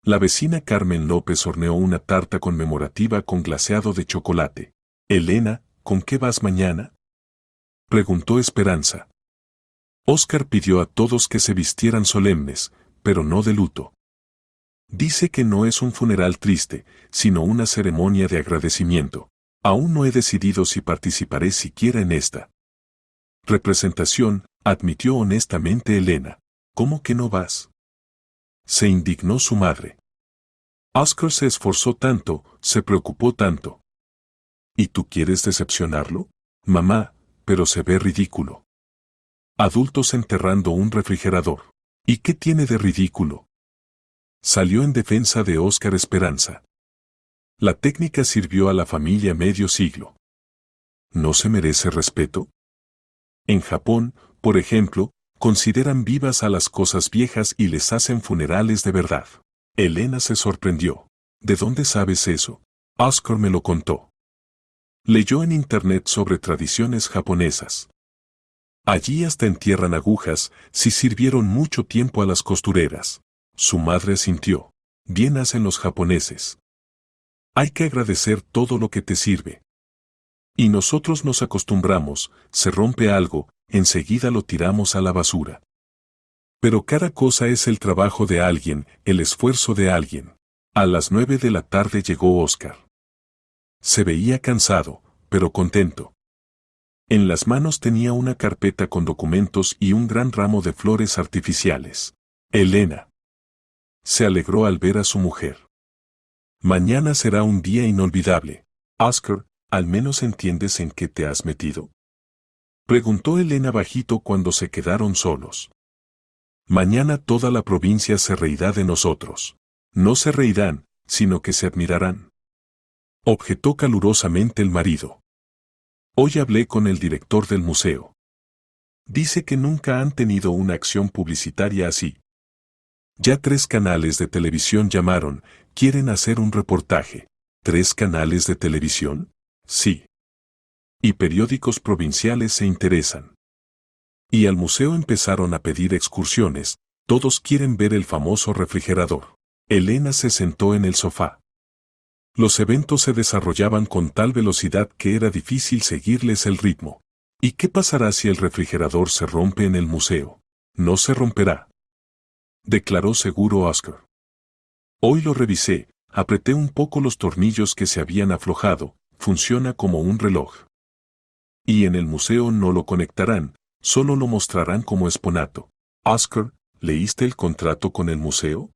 La vecina Carmen López horneó una tarta conmemorativa con glaseado de chocolate. Elena, ¿con qué vas mañana? Preguntó Esperanza. Oscar pidió a todos que se vistieran solemnes, pero no de luto. Dice que no es un funeral triste, sino una ceremonia de agradecimiento. Aún no he decidido si participaré siquiera en esta representación, admitió honestamente Elena. ¿Cómo que no vas? Se indignó su madre. Oscar se esforzó tanto, se preocupó tanto. ¿Y tú quieres decepcionarlo? Mamá, pero se ve ridículo. Adultos enterrando un refrigerador. ¿Y qué tiene de ridículo? Salió en defensa de Oscar Esperanza. La técnica sirvió a la familia medio siglo. ¿No se merece respeto? En Japón, por ejemplo, consideran vivas a las cosas viejas y les hacen funerales de verdad. Elena se sorprendió. ¿De dónde sabes eso? Oscar me lo contó. Leyó en internet sobre tradiciones japonesas. Allí hasta entierran agujas, si sirvieron mucho tiempo a las costureras. Su madre sintió. Bien hacen los japoneses. Hay que agradecer todo lo que te sirve. Y nosotros nos acostumbramos, se rompe algo, enseguida lo tiramos a la basura. Pero cada cosa es el trabajo de alguien, el esfuerzo de alguien. A las 9 de la tarde llegó Oscar. Se veía cansado, pero contento. En las manos tenía una carpeta con documentos y un gran ramo de flores artificiales. Elena se alegró al ver a su mujer. Mañana será un día inolvidable. Oscar, ¿al menos entiendes en qué te has metido? Preguntó Elena bajito cuando se quedaron solos. Mañana toda la provincia se reirá de nosotros. No se reirán, sino que se admirarán. Objetó calurosamente el marido. Hoy hablé con el director del museo. Dice que nunca han tenido una acción publicitaria así. Ya 3 canales de televisión llamaron, quieren hacer un reportaje. ¿3 canales de televisión? Sí. Y periódicos provinciales se interesan. Y al museo empezaron a pedir excursiones, todos quieren ver el famoso refrigerador. Elena se sentó en el sofá. Los eventos se desarrollaban con tal velocidad que era difícil seguirles el ritmo. ¿Y qué pasará si el refrigerador se rompe en el museo? No se romperá, declaró seguro Oscar. Hoy lo revisé, apreté un poco los tornillos que se habían aflojado, funciona como un reloj. Y en el museo no lo conectarán, solo lo mostrarán como exponato. Oscar, ¿leíste el contrato con el museo?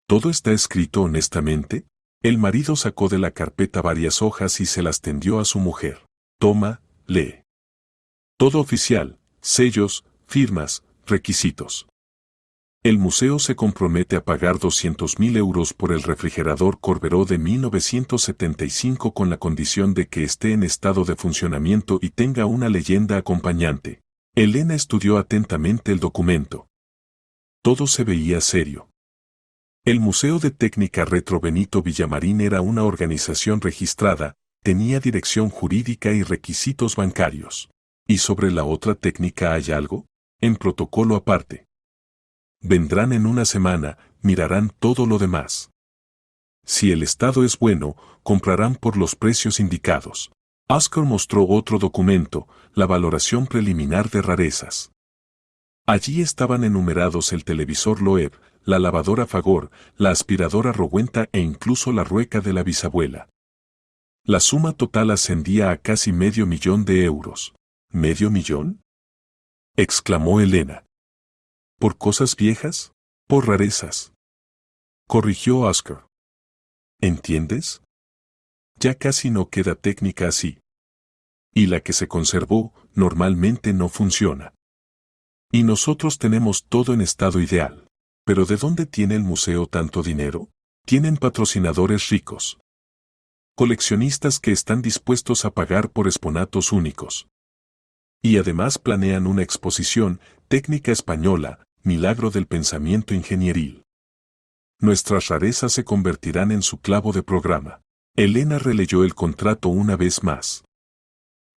¿Todo está escrito honestamente? El marido sacó de la carpeta varias hojas y se las tendió a su mujer. Toma, lee. Todo oficial, sellos, firmas, requisitos. El museo se compromete a pagar 200.000 euros por el refrigerador Corberó de 1975 con la condición de que esté en estado de funcionamiento y tenga una leyenda acompañante. Elena estudió atentamente el documento. Todo se veía serio. El Museo de Técnica Retro Benito Villamarín era una organización registrada, tenía dirección jurídica y requisitos bancarios. ¿Y sobre la otra técnica hay algo? En protocolo aparte. Vendrán en una semana, mirarán todo lo demás. Si el estado es bueno, comprarán por los precios indicados. Oscar mostró otro documento, la valoración preliminar de rarezas. Allí estaban enumerados el televisor Loeb, la lavadora Fagor, la aspiradora Rowenta e incluso la rueca de la bisabuela. La suma total ascendía a casi $500.000 de euros. ¿Medio millón? Exclamó Elena. ¿Por cosas viejas? Por rarezas. Corrigió Oscar. ¿Entiendes? Ya casi no queda técnica así. Y la que se conservó, normalmente no funciona. Y nosotros tenemos todo en estado ideal. ¿Pero de dónde tiene el museo tanto dinero? Tienen patrocinadores ricos. Coleccionistas que están dispuestos a pagar por exponatos únicos. Y además planean una exposición, técnica española, milagro del pensamiento ingenieril. Nuestras rarezas se convertirán en su clavo de programa. Elena releyó el contrato una vez más.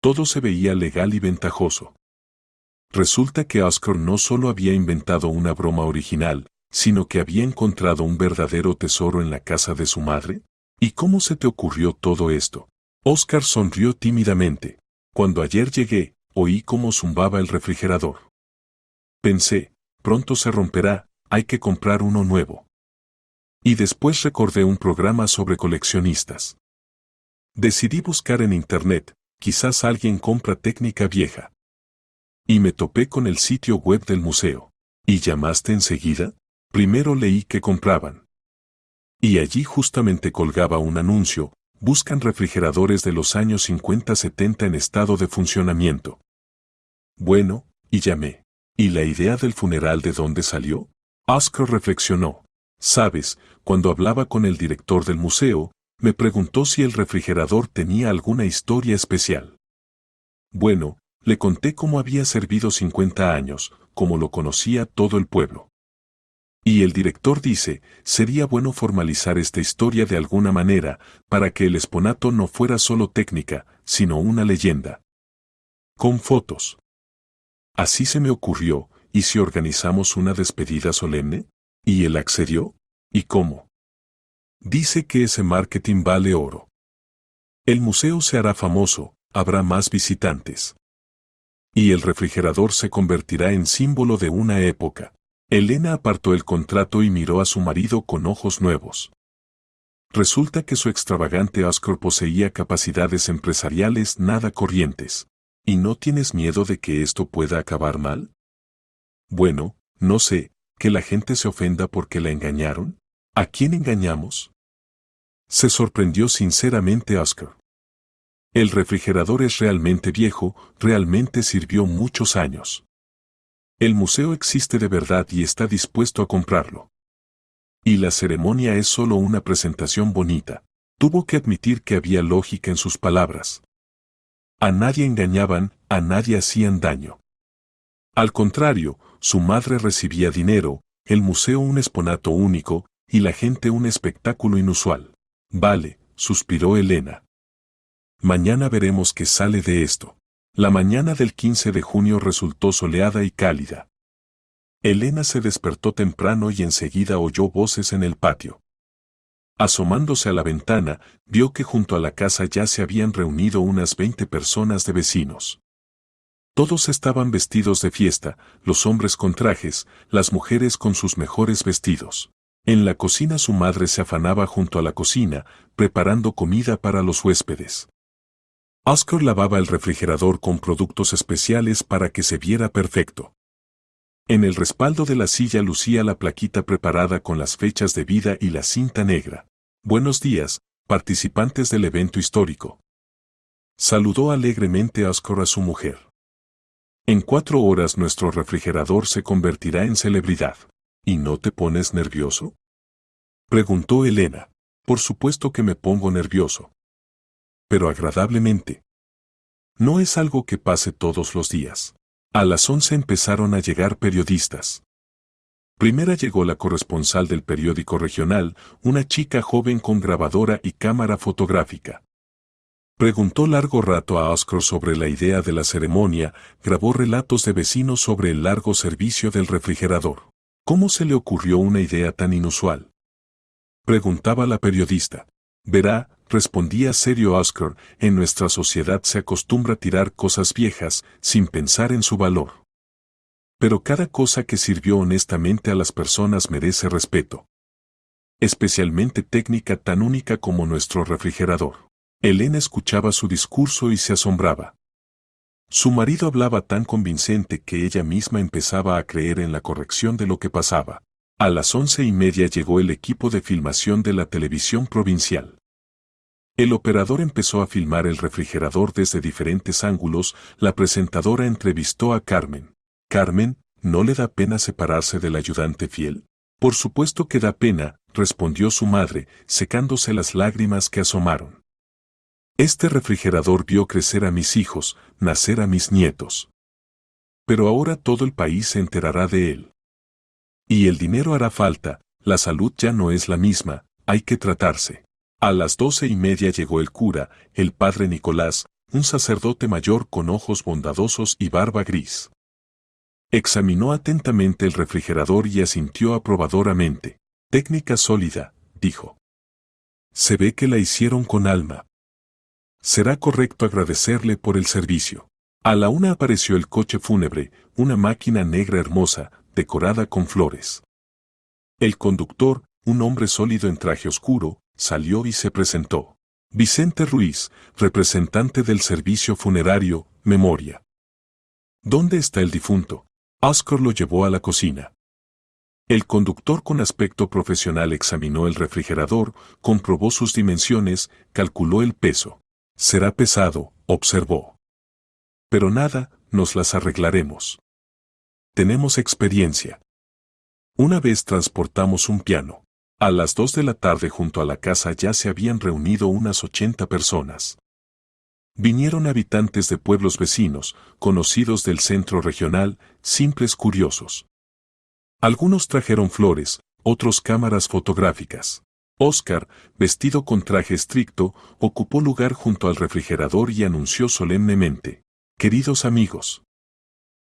Todo se veía legal y ventajoso. Resulta que Oscar no solo había inventado una broma original, sino que había encontrado un verdadero tesoro en la casa de su madre. ¿Y cómo se te ocurrió todo esto? Oscar sonrió tímidamente. Cuando ayer llegué, oí cómo zumbaba el refrigerador. Pensé, pronto se romperá, hay que comprar uno nuevo. Y después recordé un programa sobre coleccionistas. Decidí buscar en internet, quizás alguien compra técnica vieja. Y me topé con el sitio web del museo. ¿Y llamaste enseguida? Primero leí que compraban. Y allí justamente colgaba un anuncio: buscan refrigeradores de los años 50-70 en estado de funcionamiento. Bueno, y llamé. ¿Y la idea del funeral de dónde salió? Oscar reflexionó. Sabes, cuando hablaba con el director del museo, me preguntó si el refrigerador tenía alguna historia especial. Bueno, le conté cómo había servido 50 años, cómo lo conocía todo el pueblo. Y el director dice, sería bueno formalizar esta historia de alguna manera, para que el exponato no fuera solo técnica, sino una leyenda. Con fotos. Así se me ocurrió, ¿y si organizamos una despedida solemne? ¿Y él accedió? ¿Y cómo? Dice que ese marketing vale oro. El museo se hará famoso, habrá más visitantes. Y el refrigerador se convertirá en símbolo de una época. Elena apartó el contrato y miró a su marido con ojos nuevos. Resulta que su extravagante Oscar poseía capacidades empresariales nada corrientes. ¿Y no tienes miedo de que esto pueda acabar mal? Bueno, no sé, que la gente se ofenda porque la engañaron. ¿A quién engañamos? Se sorprendió sinceramente Oscar. El refrigerador es realmente viejo, realmente sirvió muchos años. El museo existe de verdad y está dispuesto a comprarlo. Y la ceremonia es solo una presentación bonita. Tuvo que admitir que había lógica en sus palabras. A nadie engañaban, a nadie hacían daño. Al contrario, su madre recibía dinero, el museo un exponato único, y la gente un espectáculo inusual. Vale, suspiró Elena. Mañana veremos qué sale de esto. La mañana del 15 de junio resultó soleada y cálida. Elena se despertó temprano y enseguida oyó voces en el patio. Asomándose a la ventana, vio que junto a la casa ya se habían reunido unas 20 personas de vecinos. Todos estaban vestidos de fiesta, los hombres con trajes, las mujeres con sus mejores vestidos. En la cocina su madre se afanaba junto a la cocina, preparando comida para los huéspedes. Oscar lavaba el refrigerador con productos especiales para que se viera perfecto. En el respaldo de la silla lucía la plaquita preparada con las fechas de vida y la cinta negra. Buenos días, participantes del evento histórico. Saludó alegremente Oscar a su mujer. En 4 horas nuestro refrigerador se convertirá en celebridad. ¿Y no te pones nervioso? Preguntó Elena. Por supuesto que me pongo nervioso. Pero agradablemente. No es algo que pase todos los días. A las 11 empezaron a llegar periodistas. Primera llegó la corresponsal del periódico regional, una chica joven con grabadora y cámara fotográfica. Preguntó largo rato a Oscar sobre la idea de la ceremonia, grabó relatos de vecinos sobre el largo servicio del refrigerador. ¿Cómo se le ocurrió una idea tan inusual? Preguntaba la periodista. Verá, respondía serio Oscar, en nuestra sociedad se acostumbra a tirar cosas viejas, sin pensar en su valor. Pero cada cosa que sirvió honestamente a las personas merece respeto. Especialmente técnica tan única como nuestro refrigerador. Elena escuchaba su discurso y se asombraba. Su marido hablaba tan convincente que ella misma empezaba a creer en la corrección de lo que pasaba. A las 11:30 llegó el equipo de filmación de la televisión provincial. El operador empezó a filmar el refrigerador desde diferentes ángulos, la presentadora entrevistó a Carmen. Carmen, ¿no le da pena separarse del ayudante fiel? Por supuesto que da pena, respondió su madre, secándose las lágrimas que asomaron. Este refrigerador vio crecer a mis hijos, nacer a mis nietos. Pero ahora todo el país se enterará de él. Y el dinero hará falta, la salud ya no es la misma, hay que tratarse. A las 12:30 llegó el cura, el padre Nicolás, un sacerdote mayor con ojos bondadosos y barba gris. Examinó atentamente el refrigerador y asintió aprobadoramente. Técnica sólida, dijo. Se ve que la hicieron con alma. Será correcto agradecerle por el servicio. A la 1 apareció el coche fúnebre, una máquina negra hermosa, decorada con flores. El conductor, un hombre sólido en traje oscuro, salió y se presentó. Vicente Ruiz, representante del servicio funerario, Memoria. ¿Dónde está el difunto? Oscar lo llevó a la cocina. El conductor con aspecto profesional examinó el refrigerador, comprobó sus dimensiones, calculó el peso. Será pesado, observó. Pero nada, nos las arreglaremos. Tenemos experiencia. Una vez transportamos un piano. A las 2 de la tarde junto a la casa ya se habían reunido unas 80 personas. Vinieron habitantes de pueblos vecinos, conocidos del centro regional, simples curiosos. Algunos trajeron flores, otros cámaras fotográficas. Oscar, vestido con traje estricto, ocupó lugar junto al refrigerador y anunció solemnemente: «Queridos amigos,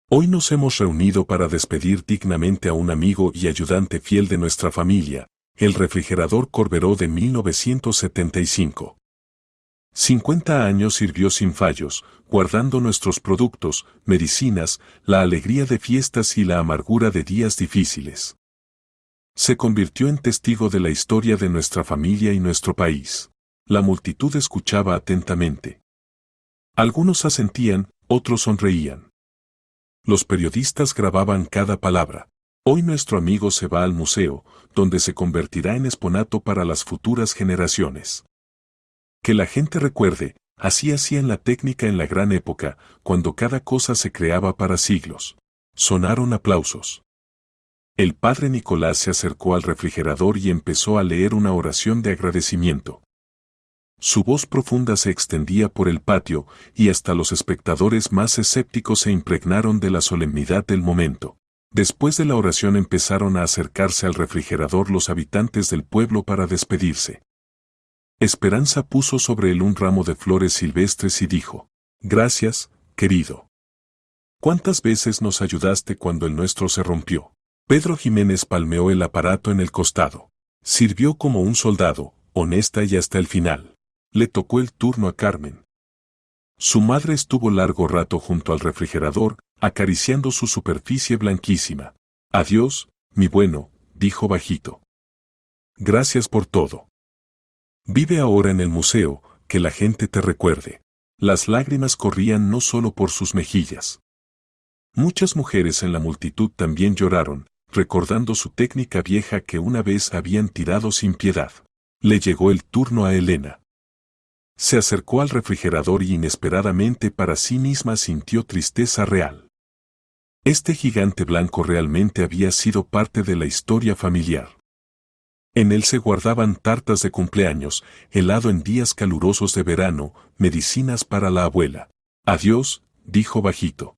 hoy nos hemos reunido para despedir dignamente a un amigo y ayudante fiel de nuestra familia, el refrigerador Corberó de 1975. 50 años sirvió sin fallos, guardando nuestros productos, medicinas, la alegría de fiestas y la amargura de días difíciles. Se convirtió en testigo de la historia de nuestra familia y nuestro país. La multitud escuchaba atentamente. Algunos asentían, otros sonreían. Los periodistas grababan cada palabra. Hoy nuestro amigo se va al museo, donde se convertirá en exponato para las futuras generaciones. Que la gente recuerde, así hacían la técnica en la gran época, cuando cada cosa se creaba para siglos. Sonaron aplausos. El padre Nicolás se acercó al refrigerador y empezó a leer una oración de agradecimiento. Su voz profunda se extendía por el patio, y hasta los espectadores más escépticos se impregnaron de la solemnidad del momento. Después de la oración empezaron a acercarse al refrigerador los habitantes del pueblo para despedirse. Esperanza puso sobre él un ramo de flores silvestres y dijo: «Gracias, querido. ¿Cuántas veces nos ayudaste cuando el nuestro se rompió?» Pedro Jiménez palmeó el aparato en el costado. Sirvió como un soldado, honesta y hasta el final. Le tocó el turno a Carmen. Su madre estuvo largo rato junto al refrigerador, acariciando su superficie blanquísima. «Adiós, mi bueno», dijo bajito. «Gracias por todo. Vive ahora en el museo, que la gente te recuerde». Las lágrimas corrían no solo por sus mejillas. Muchas mujeres en la multitud también lloraron, recordando su técnica vieja que una vez habían tirado sin piedad. Le llegó el turno a Elena. Se acercó al refrigerador y inesperadamente para sí misma sintió tristeza real. Este gigante blanco realmente había sido parte de la historia familiar. En él se guardaban tartas de cumpleaños, helado en días calurosos de verano, medicinas para la abuela. «Adiós», dijo bajito.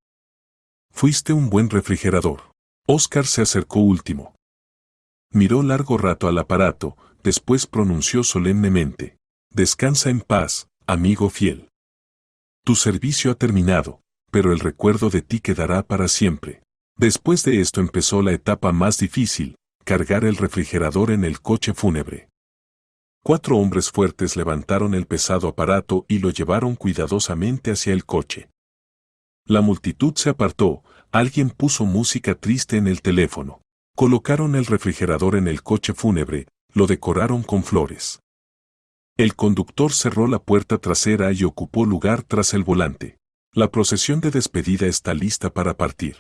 «Fuiste un buen refrigerador». Oscar se acercó último. Miró largo rato al aparato, después pronunció solemnemente: «Descansa en paz, amigo fiel. Tu servicio ha terminado, pero el recuerdo de ti quedará para siempre». Después de esto empezó la etapa más difícil: cargar el refrigerador en el coche fúnebre. 4 hombres fuertes levantaron el pesado aparato y lo llevaron cuidadosamente hacia el coche. La multitud se apartó, alguien puso música triste en el teléfono. Colocaron el refrigerador en el coche fúnebre, lo decoraron con flores. El conductor cerró la puerta trasera y ocupó lugar tras el volante. «La procesión de despedida está lista para partir»,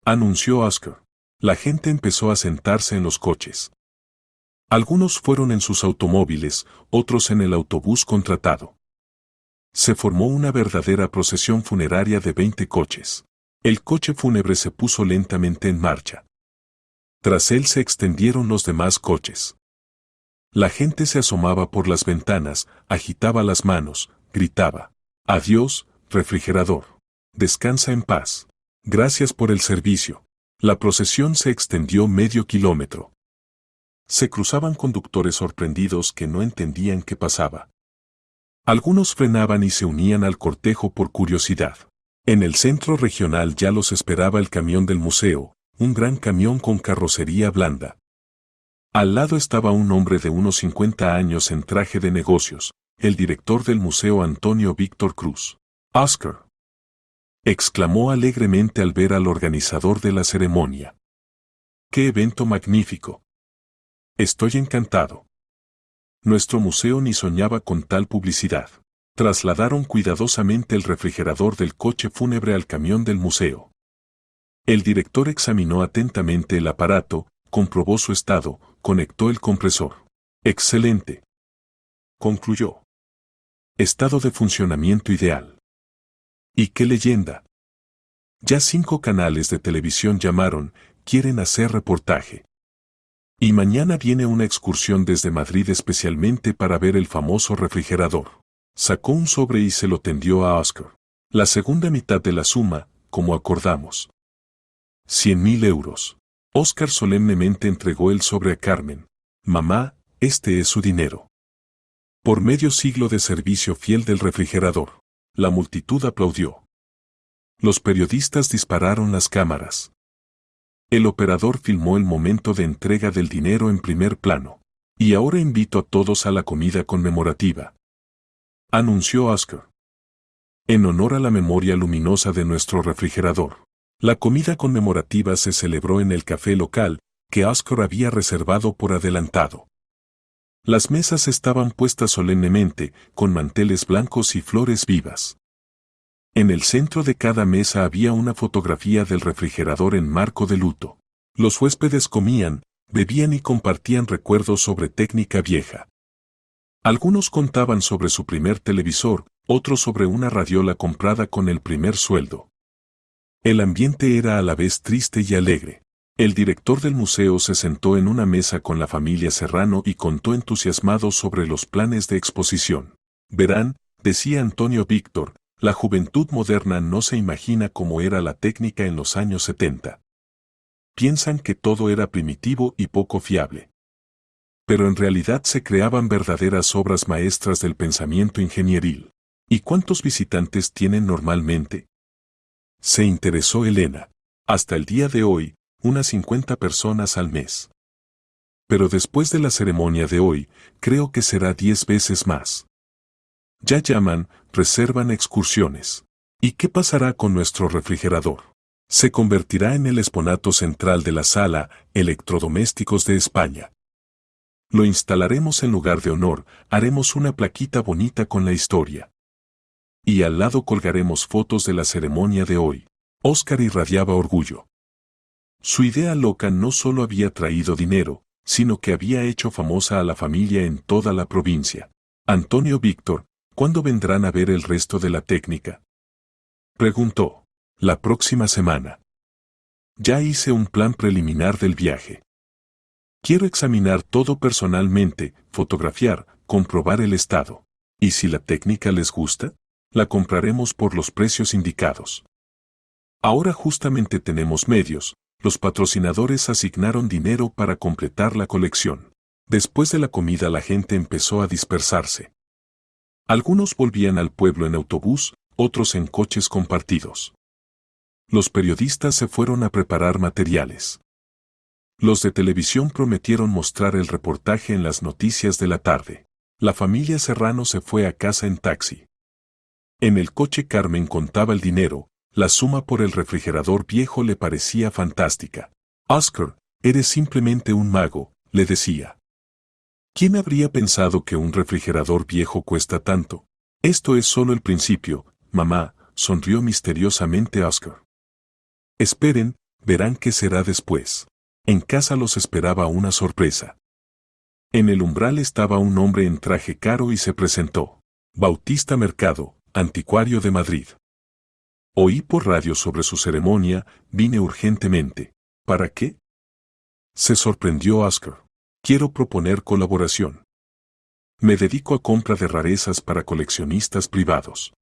anunció Oscar. La gente empezó a sentarse en los coches. Algunos fueron en sus automóviles, otros en el autobús contratado. Se formó una verdadera procesión funeraria de 20 coches. El coche fúnebre se puso lentamente en marcha. Tras él se extendieron los demás coches. La gente se asomaba por las ventanas, agitaba las manos, gritaba: «Adiós, refrigerador. Descansa en paz. Gracias por el servicio». La procesión se extendió medio kilómetro. Se cruzaban conductores sorprendidos que no entendían qué pasaba. Algunos frenaban y se unían al cortejo por curiosidad. En el centro regional ya los esperaba el camión del museo, un gran camión con carrocería blanda. Al lado estaba un hombre de unos 50 años en traje de negocios, el director del museo Antonio Víctor Cruz. «Oscar», exclamó alegremente al ver al organizador de la ceremonia. «¡Qué evento magnífico! Estoy encantado. Nuestro museo ni soñaba con tal publicidad. Trasladaron cuidadosamente el refrigerador del coche fúnebre al camión del museo. El director examinó atentamente el aparato, comprobó su estado, conectó el compresor. Excelente. Concluyó. Estado de funcionamiento ideal. ¿Y qué leyenda? Ya 5 canales de televisión llamaron, quieren hacer reportaje. Y mañana viene una excursión desde Madrid especialmente para ver el famoso refrigerador. Sacó un sobre y se lo tendió a Oscar. La segunda mitad de la suma, como acordamos. 100.000 euros. Oscar solemnemente entregó el sobre a Carmen. Mamá, este es su dinero. Por medio siglo de servicio fiel del refrigerador. La multitud aplaudió. Los periodistas dispararon las cámaras. El operador filmó el momento de entrega del dinero en primer plano. Y ahora invito a todos a la comida conmemorativa. Anunció Oscar. En honor a la memoria luminosa de nuestro refrigerador. La comida conmemorativa se celebró en el café local, que Oscar había reservado por adelantado. Las mesas estaban puestas solemnemente, con manteles blancos y flores vivas. En el centro de cada mesa había una fotografía del refrigerador en marco de luto. Los huéspedes comían, bebían y compartían recuerdos sobre técnica vieja. Algunos contaban sobre su primer televisor, otros sobre una radiola comprada con el primer sueldo. El ambiente era a la vez triste y alegre. El director del museo se sentó en una mesa con la familia Serrano y contó entusiasmado sobre los planes de exposición. Verán, decía Antonio Víctor, la juventud moderna no se imagina cómo era la técnica en los años 70. Piensan que todo era primitivo y poco fiable. Pero en realidad se creaban verdaderas obras maestras del pensamiento ingenieril. ¿Y cuántos visitantes tienen normalmente? Se interesó Elena. Hasta el día de hoy, unas 50 personas al mes. Pero después de la ceremonia de hoy, creo que será 10 veces más. Ya llaman, reservan excursiones. ¿Y qué pasará con nuestro refrigerador? Se convertirá en el exponato central de la sala Electrodomésticos de España. Lo instalaremos en lugar de honor, haremos una plaquita bonita con la historia. Y al lado colgaremos fotos de la ceremonia de hoy. Oscar irradiaba orgullo. Su idea loca no solo había traído dinero, sino que había hecho famosa a la familia en toda la provincia. Antonio Víctor, ¿cuándo vendrán a ver el resto de la técnica? Preguntó. La próxima semana. Ya hice un plan preliminar del viaje. Quiero examinar todo personalmente, fotografiar, comprobar el estado. ¿Y si la técnica les gusta? La compraremos por los precios indicados. Ahora justamente tenemos medios, los patrocinadores asignaron dinero para completar la colección. Después de la comida la gente empezó a dispersarse. Algunos volvían al pueblo en autobús, otros en coches compartidos. Los periodistas se fueron a preparar materiales. Los de televisión prometieron mostrar el reportaje en las noticias de la tarde. La familia Serrano se fue a casa en taxi. En el coche Carmen contaba el dinero, la suma por el refrigerador viejo le parecía fantástica. Oscar, eres simplemente un mago, le decía. ¿Quién habría pensado que un refrigerador viejo cuesta tanto? Esto es solo el principio, mamá, sonrió misteriosamente Oscar. Esperen, verán qué será después. En casa los esperaba una sorpresa. En el umbral estaba un hombre en traje caro y se presentó. Bautista Mercado, anticuario de Madrid. Oí por radio sobre su ceremonia, vine urgentemente. ¿Para qué? Se sorprendió Oscar. Quiero proponer colaboración. Me dedico a compra de rarezas para coleccionistas privados.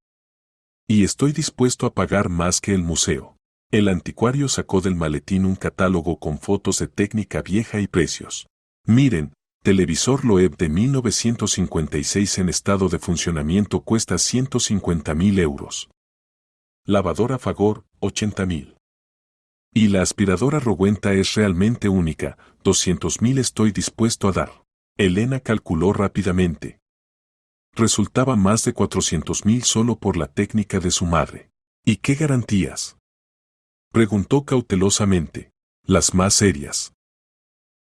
Y estoy dispuesto a pagar más que el museo. El anticuario sacó del maletín un catálogo con fotos de técnica vieja y precios. Miren, televisor Loeb de 1956 en estado de funcionamiento cuesta 150.000 euros. Lavadora Fagor, 80.000. Y la aspiradora Rowenta es realmente única, 200.000 estoy dispuesto a dar. Elena calculó rápidamente. Resultaba más de 400.000 solo por la técnica de su madre. ¿Y qué garantías? Preguntó cautelosamente. Las más serias.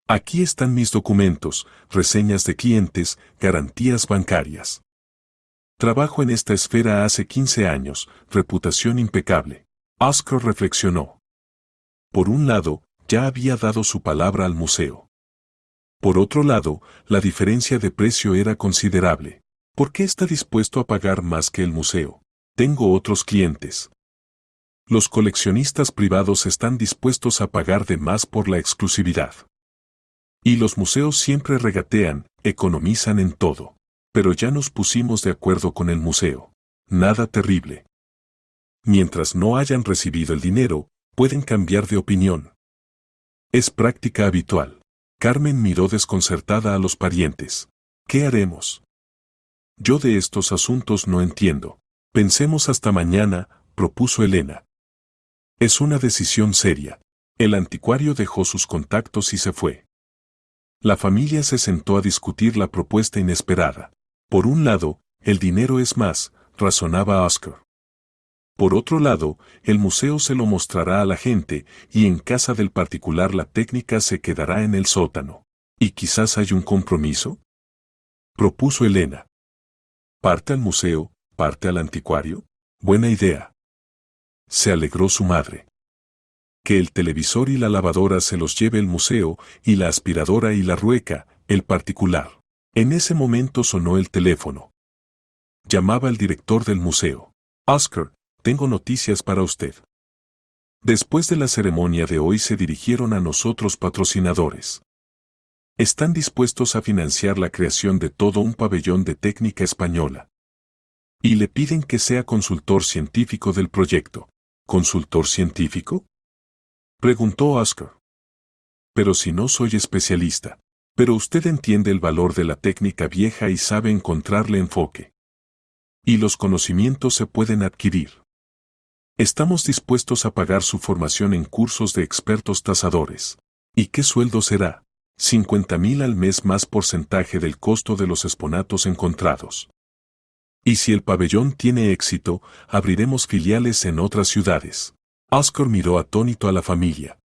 Aquí están mis documentos, reseñas de clientes, garantías bancarias. Trabajo en esta esfera hace 15 años, reputación impecable. Oscar reflexionó. Por un lado, ya había dado su palabra al museo. Por otro lado, la diferencia de precio era considerable. ¿Por qué está dispuesto a pagar más que el museo? Tengo otros clientes. Los coleccionistas privados están dispuestos a pagar de más por la exclusividad. Y los museos siempre regatean, economizan en todo. Pero ya nos pusimos de acuerdo con el museo. Nada terrible. Mientras no hayan recibido el dinero, pueden cambiar de opinión. Es práctica habitual. Carmen miró desconcertada a los parientes. ¿Qué haremos? Yo de estos asuntos no entiendo. Pensemos hasta mañana, propuso Elena. Es una decisión seria. El anticuario dejó sus contactos y se fue. La familia se sentó a discutir la propuesta inesperada. Por un lado, el dinero es más, razonaba Oscar. Por otro lado, el museo se lo mostrará a la gente, y en casa del particular la técnica se quedará en el sótano. ¿Y quizás hay un compromiso? Propuso Elena. ¿Parte al museo, parte al anticuario? Buena idea. Se alegró su madre. Que el televisor y la lavadora se los lleve el museo, y la aspiradora y la rueca, el particular. En ese momento sonó el teléfono. Llamaba el director del museo. Oscar, tengo noticias para usted. Después de la ceremonia de hoy se dirigieron a nosotros patrocinadores. Están dispuestos a financiar la creación de todo un pabellón de técnica española. Y le piden que sea consultor científico del proyecto. ¿Consultor científico? Preguntó Oscar. Pero si no soy especialista. Pero usted entiende el valor de la técnica vieja y sabe encontrarle enfoque. Y los conocimientos se pueden adquirir. Estamos dispuestos a pagar su formación en cursos de expertos tasadores. ¿Y qué sueldo será? 50.000 al mes más porcentaje del costo de los exponatos encontrados. Y si el pabellón tiene éxito, abriremos filiales en otras ciudades. Oscar miró atónito a la familia.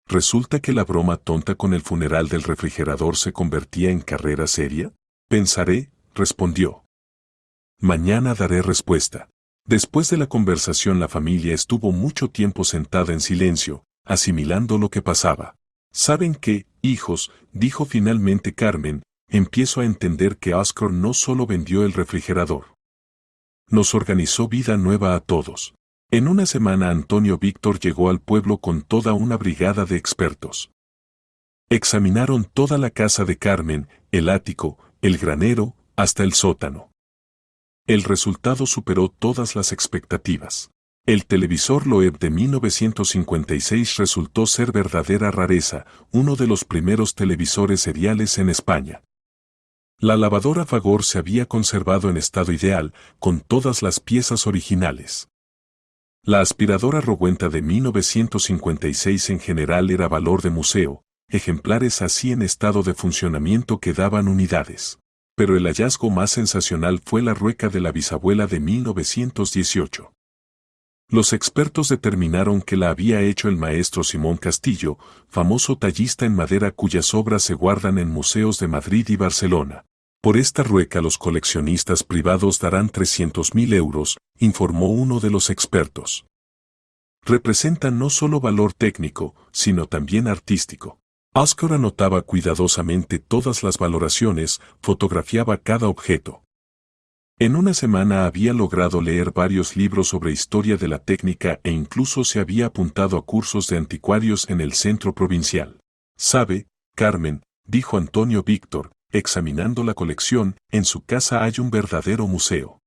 ¿Resulta que la broma tonta con el funeral del refrigerador se convertía en carrera seria? Pensaré, respondió. Mañana daré respuesta. Después de la conversación la familia estuvo mucho tiempo sentada en silencio, asimilando lo que pasaba. ¿Saben qué, hijos?, dijo finalmente Carmen, empiezo a entender que Oscar no solo vendió el refrigerador. Nos organizó vida nueva a todos. En una semana Antonio Víctor llegó al pueblo con toda una brigada de expertos. Examinaron toda la casa de Carmen, el ático, el granero, hasta el sótano. El resultado superó todas las expectativas. El televisor Loeb de 1956 resultó ser verdadera rareza, uno de los primeros televisores seriales en España. La lavadora Fagor se había conservado en estado ideal, con todas las piezas originales. La aspiradora Rowenta de 1956 en general era valor de museo, ejemplares así en estado de funcionamiento que daban unidades. Pero el hallazgo más sensacional fue la rueca de la bisabuela de 1918. Los expertos determinaron que la había hecho el maestro Simón Castillo, famoso tallista en madera cuyas obras se guardan en museos de Madrid y Barcelona. Por esta rueca los coleccionistas privados darán 300.000 euros, informó uno de los expertos. Representa no solo valor técnico, sino también artístico. Oscar anotaba cuidadosamente todas las valoraciones, fotografiaba cada objeto. En una semana había logrado leer varios libros sobre historia de la técnica e incluso se había apuntado a cursos de anticuarios en el centro provincial. ¿Sabe, Carmen?, dijo Antonio Víctor, examinando la colección, en su casa hay un verdadero museo.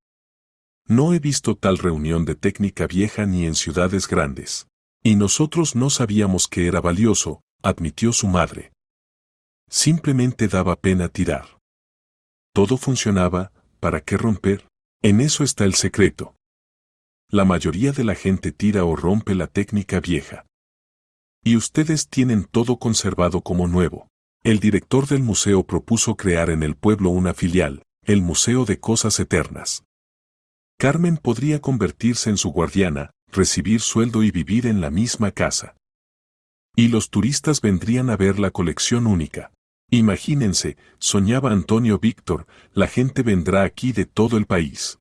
No he visto tal reunión de técnica vieja ni en ciudades grandes. Y nosotros no sabíamos que era valioso, admitió su madre. Simplemente daba pena tirar. Todo funcionaba, ¿para qué romper? En eso está el secreto. La mayoría de la gente tira o rompe la técnica vieja. Y ustedes tienen todo conservado como nuevo. El director del museo propuso crear en el pueblo una filial, el Museo de Cosas Eternas. Carmen podría convertirse en su guardiana, recibir sueldo y vivir en la misma casa. Y los turistas vendrían a ver la colección única. Imagínense, soñaba Antonio Víctor, la gente vendrá aquí de todo el país.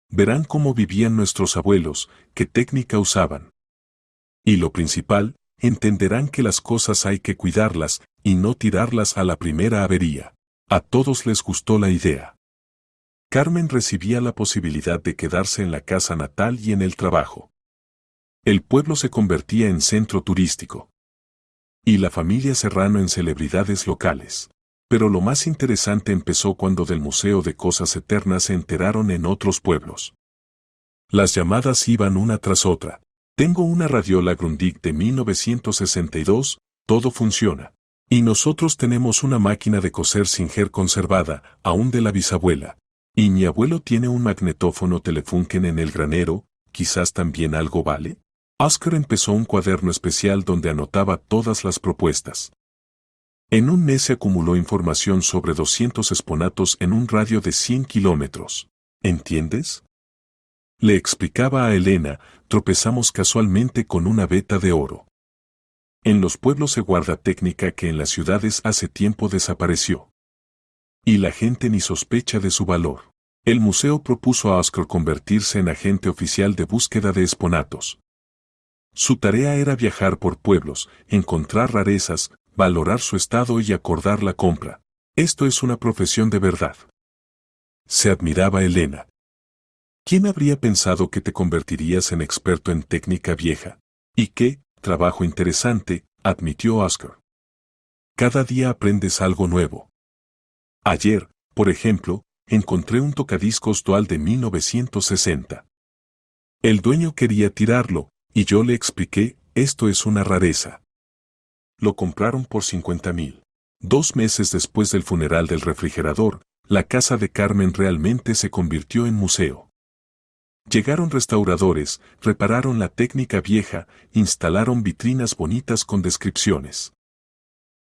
Verán cómo vivían nuestros abuelos, qué técnica usaban. Y lo principal, entenderán que las cosas hay que cuidarlas y no tirarlas a la primera avería. A todos les gustó la idea. Carmen recibía la posibilidad de quedarse en la casa natal y en el trabajo. El pueblo se convertía en centro turístico. Y la familia Serrano en celebridades locales. Pero lo más interesante empezó cuando del Museo de Cosas Eternas se enteraron en otros pueblos. Las llamadas iban una tras otra. Tengo una radiola Grundig de 1962, todo funciona. Y nosotros tenemos una máquina de coser Singer conservada, aún de la bisabuela. Y mi abuelo tiene un magnetófono Telefunken en el granero, quizás también algo vale. Oscar empezó un cuaderno especial donde anotaba todas las propuestas. En un mes se acumuló información sobre 200 exponatos en un radio de 100 kilómetros. ¿Entiendes? Le explicaba a Elena, tropezamos casualmente con una veta de oro. En los pueblos se guarda técnica que en las ciudades hace tiempo desapareció. Y la gente ni sospecha de su valor. El museo propuso a Oscar convertirse en agente oficial de búsqueda de exponatos. Su tarea era viajar por pueblos, encontrar rarezas, valorar su estado y acordar la compra. Esto es una profesión de verdad. Se admiraba Elena. ¿Quién habría pensado que te convertirías en experto en técnica vieja? ¿Y qué trabajo interesante?, admitió Oscar. Cada día aprendes algo nuevo. Ayer, por ejemplo, encontré un tocadiscos dual de 1960. El dueño quería tirarlo, y yo le expliqué, esto es una rareza. Lo compraron por 50,000. 2 meses después del funeral del refrigerador, la casa de Carmen realmente se convirtió en museo. Llegaron restauradores, repararon la técnica vieja, instalaron vitrinas bonitas con descripciones.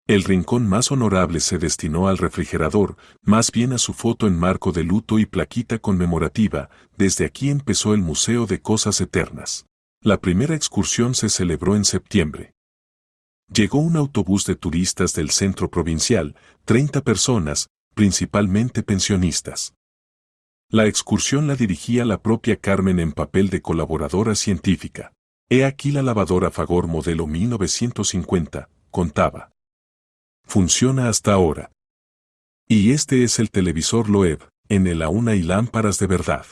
El rincón más honorable se destinó al refrigerador, más bien a su foto en marco de luto y plaquita conmemorativa. Desde aquí empezó el Museo de Cosas Eternas. La primera excursión se celebró en septiembre. Llegó un autobús de turistas del centro provincial, 30 personas, principalmente pensionistas. La excursión la dirigía la propia Carmen en papel de colaboradora científica. He aquí la lavadora Fagor modelo 1950, contaba. Funciona hasta ahora. Y este es el televisor Loeb, en el aún hay lámparas de verdad.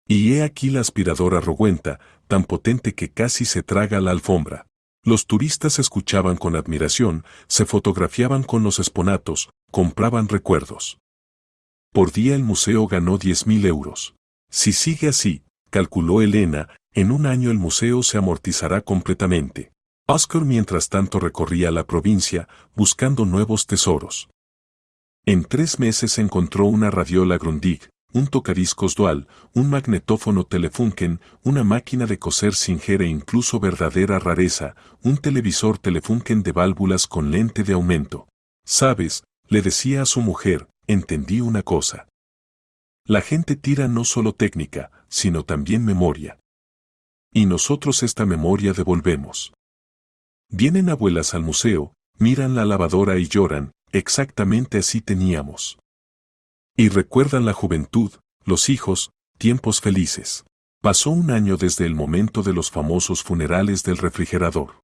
Y he aquí la aspiradora Rowenta, tan potente que casi se traga la alfombra. Los turistas escuchaban con admiración, se fotografiaban con los exponatos, compraban recuerdos. Por día el museo ganó 10,000 euros. Si sigue así, calculó Elena, en un año el museo se amortizará completamente. Oscar mientras tanto recorría la provincia, buscando nuevos tesoros. En 3 meses encontró una radiola Grundig, un tocadiscos dual, un magnetófono Telefunken, una máquina de coser Singer e incluso verdadera rareza, un televisor Telefunken de válvulas con lente de aumento. ¿Sabes?, le decía a su mujer, entendí una cosa. La gente tira no solo técnica, sino también memoria. Y nosotros esta memoria devolvemos. Vienen abuelas al museo, miran la lavadora y lloran, exactamente así teníamos. Y recuerdan la juventud, los hijos, tiempos felices. Pasó un año desde el momento de los famosos funerales del refrigerador.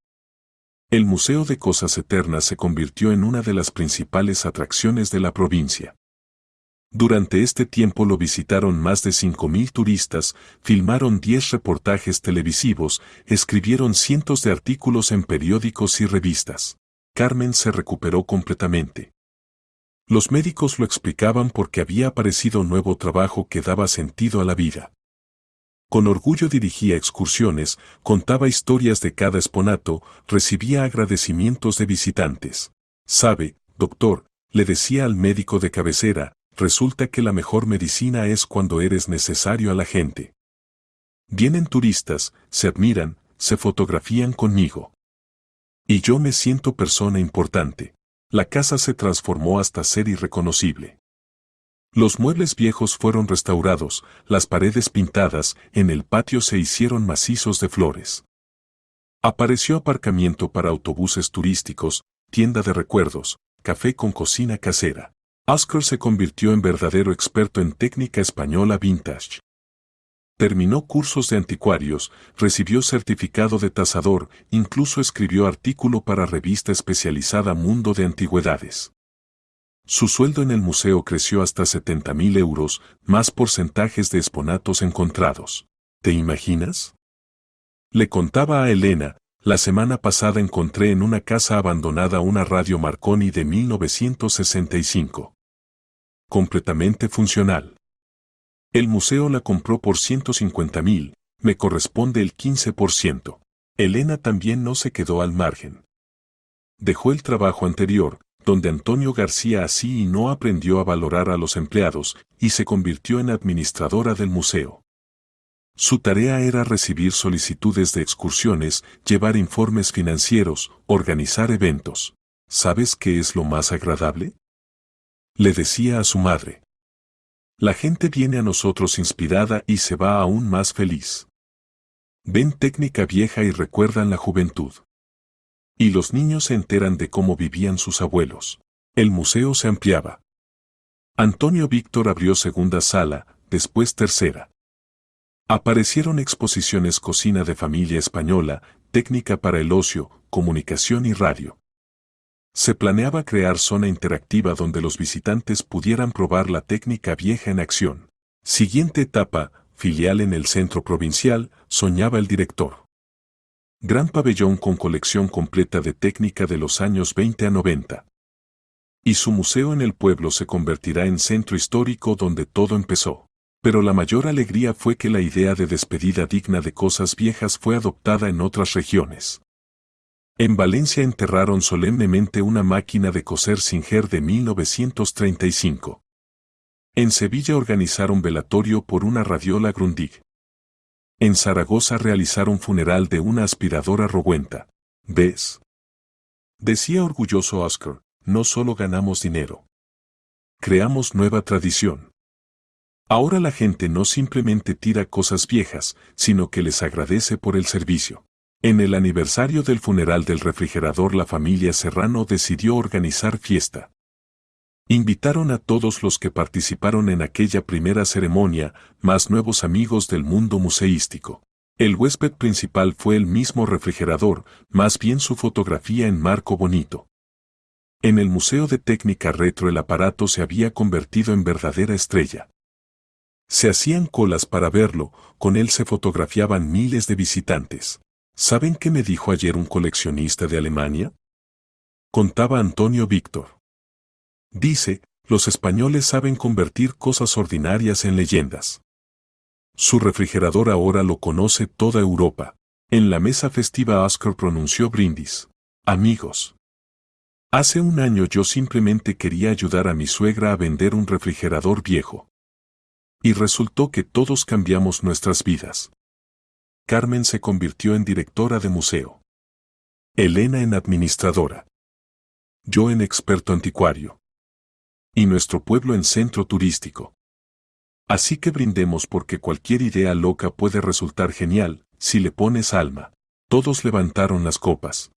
El Museo de Cosas Eternas se convirtió en una de las principales atracciones de la provincia. Durante este tiempo lo visitaron más de 5,000 turistas, filmaron 10 reportajes televisivos, escribieron cientos de artículos en periódicos y revistas. Carmen se recuperó completamente. Los médicos lo explicaban porque había aparecido nuevo trabajo que daba sentido a la vida. Con orgullo dirigía excursiones, contaba historias de cada exponato, recibía agradecimientos de visitantes. «Sabe, doctor», le decía al médico de cabecera, «resulta que la mejor medicina es cuando eres necesario a la gente. Vienen turistas, se admiran, se fotografían conmigo. Y yo me siento persona importante». La casa se transformó hasta ser irreconocible. Los muebles viejos fueron restaurados, las paredes pintadas, en el patio se hicieron macizos de flores. Apareció aparcamiento para autobuses turísticos, tienda de recuerdos, café con cocina casera. Oscar se convirtió en verdadero experto en técnica española vintage. Terminó cursos de anticuarios, recibió certificado de tasador, incluso escribió artículo para revista especializada Mundo de Antigüedades. Su sueldo en el museo creció hasta 70.000 euros, más porcentajes de exponatos encontrados. ¿Te imaginas? Le contaba a Elena, la semana pasada encontré en una casa abandonada una radio Marconi de 1965. Completamente funcional. El museo la compró por 150.000, me corresponde el 15%. Elena también no se quedó al margen. Dejó el trabajo anterior, donde Antonio García así y no aprendió a valorar a los empleados, y se convirtió en administradora del museo. Su tarea era recibir solicitudes de excursiones, llevar informes financieros, organizar eventos. ¿Sabes qué es lo más agradable? Le decía a su madre. La gente viene a nosotros inspirada y se va aún más feliz. Ven técnica vieja y recuerdan la juventud. Y los niños se enteran de cómo vivían sus abuelos. El museo se ampliaba. Antonio Víctor abrió segunda sala, después tercera. Aparecieron exposiciones cocina de familia española, técnica para el ocio, comunicación y radio. Se planeaba crear zona interactiva donde los visitantes pudieran probar la técnica vieja en acción. Siguiente etapa, filial en el centro provincial, soñaba el director. Gran pabellón con colección completa de técnica de los años 20 a 90. Y su museo en el pueblo se convertirá en centro histórico donde todo empezó. Pero la mayor alegría fue que la idea de despedida digna de cosas viejas fue adoptada en otras regiones. En Valencia enterraron solemnemente una máquina de coser Singer de 1935. En Sevilla organizaron velatorio por una radiola Grundig. En Zaragoza realizaron funeral de una aspiradora Rowenta. ¿Ves? Decía orgulloso Oscar, no solo ganamos dinero. Creamos nueva tradición. Ahora la gente no simplemente tira cosas viejas, sino que les agradece por el servicio. En el aniversario del funeral del refrigerador la familia Serrano decidió organizar fiesta. Invitaron a todos los que participaron en aquella primera ceremonia, más nuevos amigos del mundo museístico. El huésped principal fue el mismo refrigerador, más bien su fotografía en marco bonito. En el Museo de Técnica Retro el aparato se había convertido en verdadera estrella. Se hacían colas para verlo, con él se fotografiaban miles de visitantes. ¿Saben qué me dijo ayer un coleccionista de Alemania? Contaba Antonio Víctor. Dice, los españoles saben convertir cosas ordinarias en leyendas. Su refrigerador ahora lo conoce toda Europa. En la mesa festiva Oscar pronunció brindis. Amigos. Hace un año yo simplemente quería ayudar a mi suegra a vender un refrigerador viejo. Y resultó que todos cambiamos nuestras vidas. Carmen se convirtió en directora de museo. Elena en administradora. Yo en experto anticuario. Y nuestro pueblo en centro turístico. Así que brindemos porque cualquier idea loca puede resultar genial, si le pones alma. Todos levantaron las copas.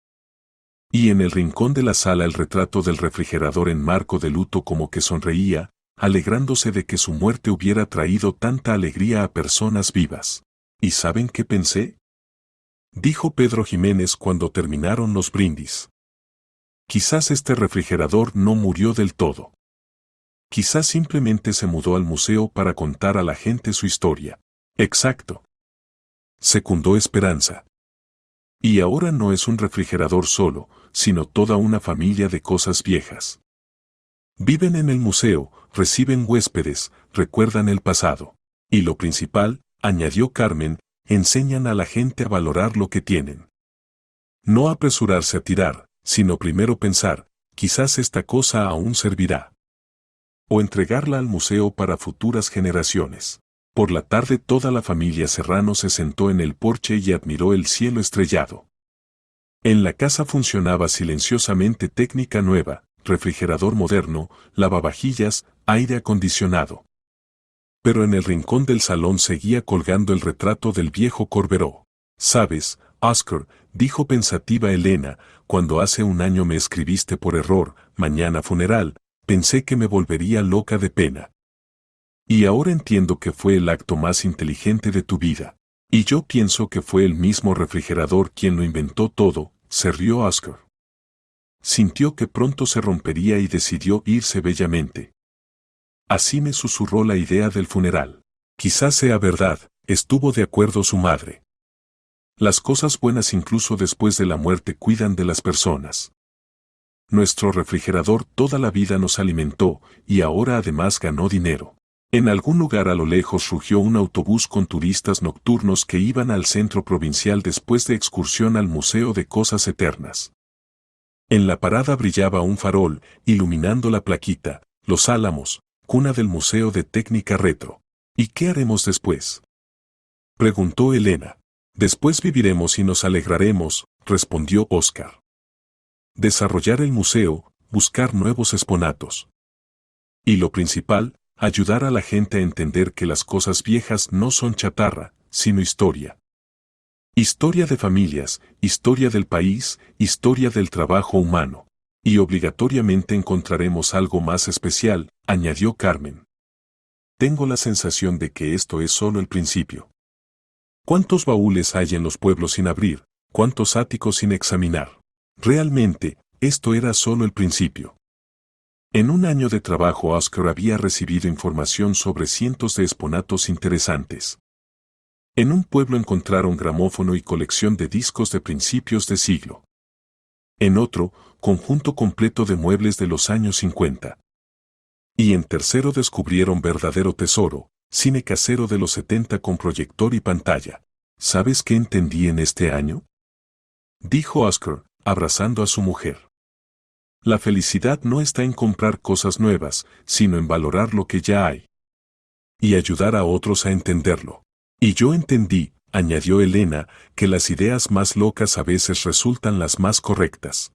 Y en el rincón de la sala el retrato del refrigerador en marco de luto como que sonreía, alegrándose de que su muerte hubiera traído tanta alegría a personas vivas. ¿Y saben qué pensé? Dijo Pedro Jiménez cuando terminaron los brindis. Quizás este refrigerador no murió del todo. Quizás simplemente se mudó al museo para contar a la gente su historia. Exacto. Secundó Esperanza. Y ahora no es un refrigerador solo, sino toda una familia de cosas viejas. Viven en el museo, reciben huéspedes, recuerdan el pasado. Y lo principal, añadió Carmen, enseñan a la gente a valorar lo que tienen. No apresurarse a tirar, sino primero pensar, quizás esta cosa aún servirá. O entregarla al museo para futuras generaciones. Por la tarde toda la familia Serrano se sentó en el porche y admiró el cielo estrellado. En la casa funcionaba silenciosamente técnica nueva, refrigerador moderno, lavavajillas, aire acondicionado. Pero en el rincón del salón seguía colgando el retrato del viejo Corberó. ¿Sabes? Oscar, dijo pensativa Elena, cuando hace un año me escribiste por error, mañana funeral, pensé que me volvería loca de pena. Y ahora entiendo que fue el acto más inteligente de tu vida. Y yo pienso que fue el mismo refrigerador quien lo inventó todo, se rió Oscar. Sintió que pronto se rompería y decidió irse bellamente. Así me susurró la idea del funeral. Quizás sea verdad, estuvo de acuerdo su madre. Las cosas buenas incluso después de la muerte cuidan de las personas. Nuestro refrigerador toda la vida nos alimentó y ahora además ganó dinero. En algún lugar a lo lejos rugió un autobús con turistas nocturnos que iban al centro provincial después de excursión al Museo de Cosas Eternas. En la parada brillaba un farol, iluminando la plaquita, Los Álamos, cuna del Museo de Técnica Retro. ¿Y qué haremos después?, preguntó Elena. Después viviremos y nos alegraremos, respondió Oscar. Desarrollar el museo, buscar nuevos exponatos. Y lo principal, ayudar a la gente a entender que las cosas viejas no son chatarra, sino historia. Historia de familias, historia del país, historia del trabajo humano. Y obligatoriamente encontraremos algo más especial, añadió Carmen. Tengo la sensación de que esto es solo el principio. ¿Cuántos baúles hay en los pueblos sin abrir? ¿Cuántos áticos sin examinar? Realmente, esto era solo el principio. En un año de trabajo Oscar había recibido información sobre cientos de exponatos interesantes. En un pueblo encontraron gramófono y colección de discos de principios de siglo. En otro, conjunto completo de muebles de los años 50. Y en tercero descubrieron verdadero tesoro, cine casero de los 70 con proyector y pantalla. ¿Sabes qué entendí en este año?, dijo Oscar, abrazando a su mujer. La felicidad no está en comprar cosas nuevas, sino en valorar lo que ya hay. Y ayudar a otros a entenderlo. Y yo entendí, añadió Elena, que las ideas más locas a veces resultan las más correctas.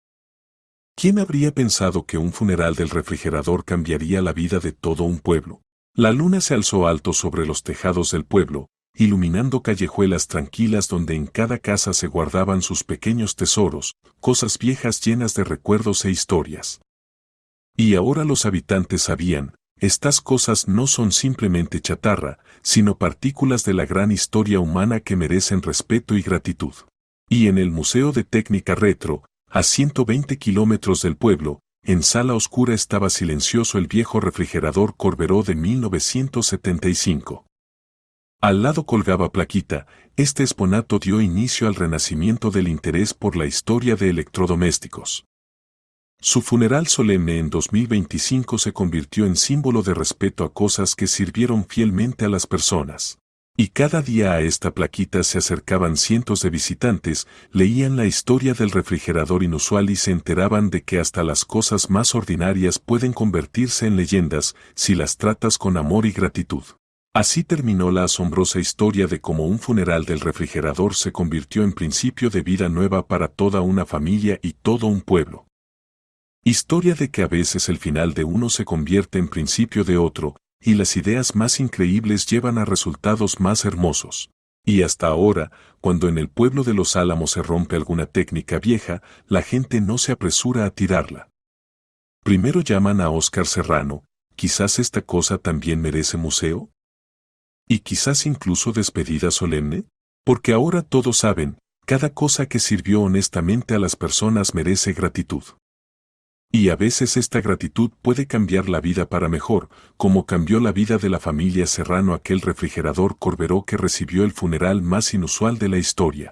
¿Quién habría pensado que un funeral del refrigerador cambiaría la vida de todo un pueblo? La luna se alzó alto sobre los tejados del pueblo, iluminando callejuelas tranquilas donde en cada casa se guardaban sus pequeños tesoros, cosas viejas llenas de recuerdos e historias. Y ahora los habitantes sabían, estas cosas no son simplemente chatarra, sino partículas de la gran historia humana que merecen respeto y gratitud. Y en el Museo de Técnica Retro, a 120 kilómetros del pueblo, en sala oscura estaba silencioso el viejo refrigerador Corberó de 1975. Al lado colgaba plaquita, este exponato dio inicio al renacimiento del interés por la historia de electrodomésticos. Su funeral solemne en 2025 se convirtió en símbolo de respeto a cosas que sirvieron fielmente a las personas. Y cada día a esta plaquita se acercaban cientos de visitantes, leían la historia del refrigerador inusual y se enteraban de que hasta las cosas más ordinarias pueden convertirse en leyendas si las tratas con amor y gratitud. Así terminó la asombrosa historia de cómo un funeral del refrigerador se convirtió en principio de vida nueva para toda una familia y todo un pueblo. Historia de que a veces el final de uno se convierte en principio de otro, y las ideas más increíbles llevan a resultados más hermosos. Y hasta ahora, cuando en el pueblo de Los Álamos se rompe alguna técnica vieja, la gente no se apresura a tirarla. Primero llaman a Oscar Serrano, quizás esta cosa también merece museo. Y quizás incluso despedida solemne, porque ahora todos saben, cada cosa que sirvió honestamente a las personas merece gratitud. Y a veces esta gratitud puede cambiar la vida para mejor, como cambió la vida de la familia Serrano aquel refrigerador Corberó que recibió el funeral más inusual de la historia.